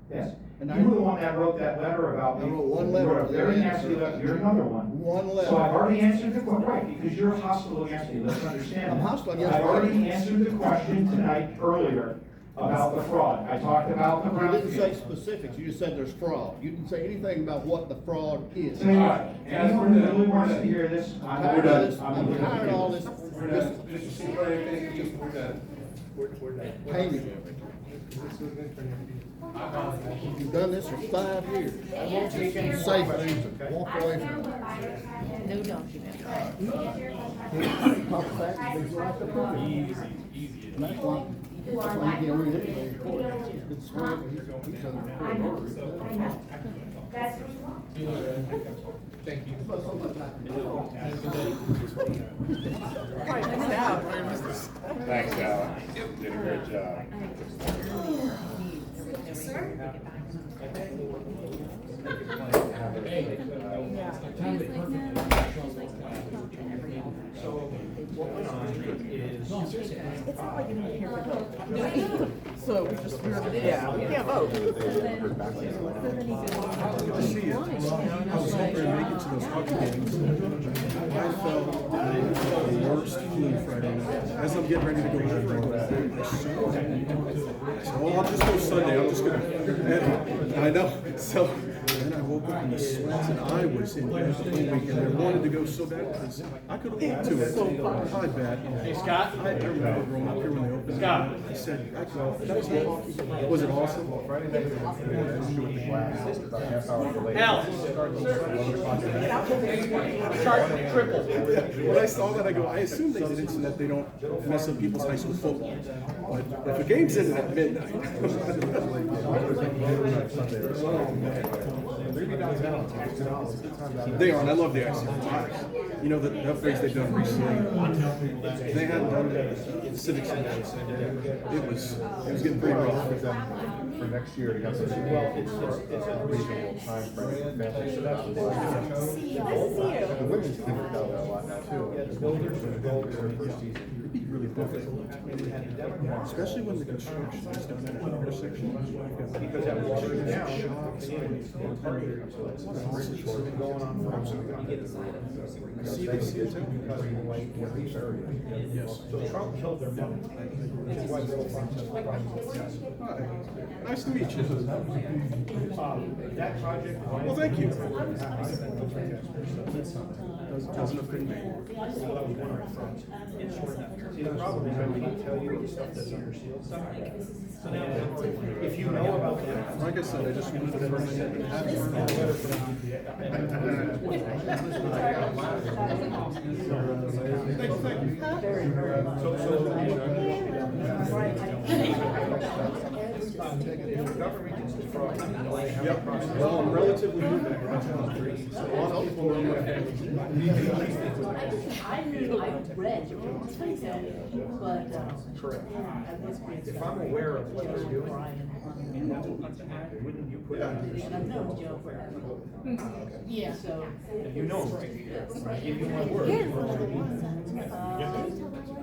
Yes.
And
You
I-
were the one that wrote that letter about me.
I wrote one
You
letter.
wrote a very nasty letter. You're another one.
One letter.
So I've already answered the question, right, because you're hostile against me, let's understand
I'm
that.
hostile against
I've
you.
already answered the question tonight earlier about the fraud. I talked about the
You didn't say
brownfield.
specifics, you just said there's fraud. You didn't say anything about what the fraud is.
Tell you what, anyone who really wants to hear this, I'm
Tired of this,
done.
I'm tired of all this.
We're done. Mr. Superintendent, thank you, we're done.
We're done. Payment.
I apologize.
You've done this for 5 years. I want you to say things and walk away from it.
No document.
Talk facts, there's lots of proof. And that's why you get rid of it. It's hard for each other to put orders.
Thank you.
Thanks, Alex. Did a great job.
What went on is.
So we just, yeah, we can't vote.
I was hoping to make it to those hockey games. I felt the worst flu Friday night. As I'm getting ready to go back, I said, well, I'll just go Sunday. I'm just gonna. I know. So then I woke woke up in the sweats and I was in bed the whole weekend. I wanted to go so bad because I could have went to it. I bet.
Hey, Scott?
I remember growing up here when they opened.
Scott?
I said, that was it. Was it awesome?
Triple.
When I saw that, I go, I assume they did it so that they don't mess up people's high school football. But if a game's ended at midnight. They are, and I love the IC5. You know, the upgrades they've done recently, they hadn't done the civic center. It was getting pretty rough.
For next year to have a reasonable time frame. So that's the women's team has done that a lot now too. The builders are going to their first season.
It'd be really difficult, especially when the construction is done at an intersection.
Because that water is now going on for
See it too. Yes.
So Trump killed their money. Which is why Bill Farms has problems.
Hi. Nice to meet you.
That project.
Well, thank you. Doesn't offend me.
See, the problem is I can't tell you the stuff that's under seal. If you know about that.
Like I said, I just wanted to throw my name in the hat. Thank you.
If the government gets defrauded, you know they have a process.
Well, I'm relatively new back around town. A lot of people know my family.
I read, but,
Correct.
yeah.
If I'm aware of what they're doing, wouldn't you put it on your
And I've known Joe forever.
Yeah.
So.
And you know, I give you my word.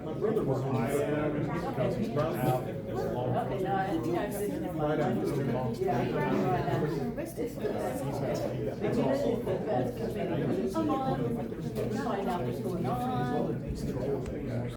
My brother was in Iowa. He's brought out.
Okay, no, I think I've seen him.
Right after the call.
Yeah, right now. It's the best. It's the best committee. Find out what's going on.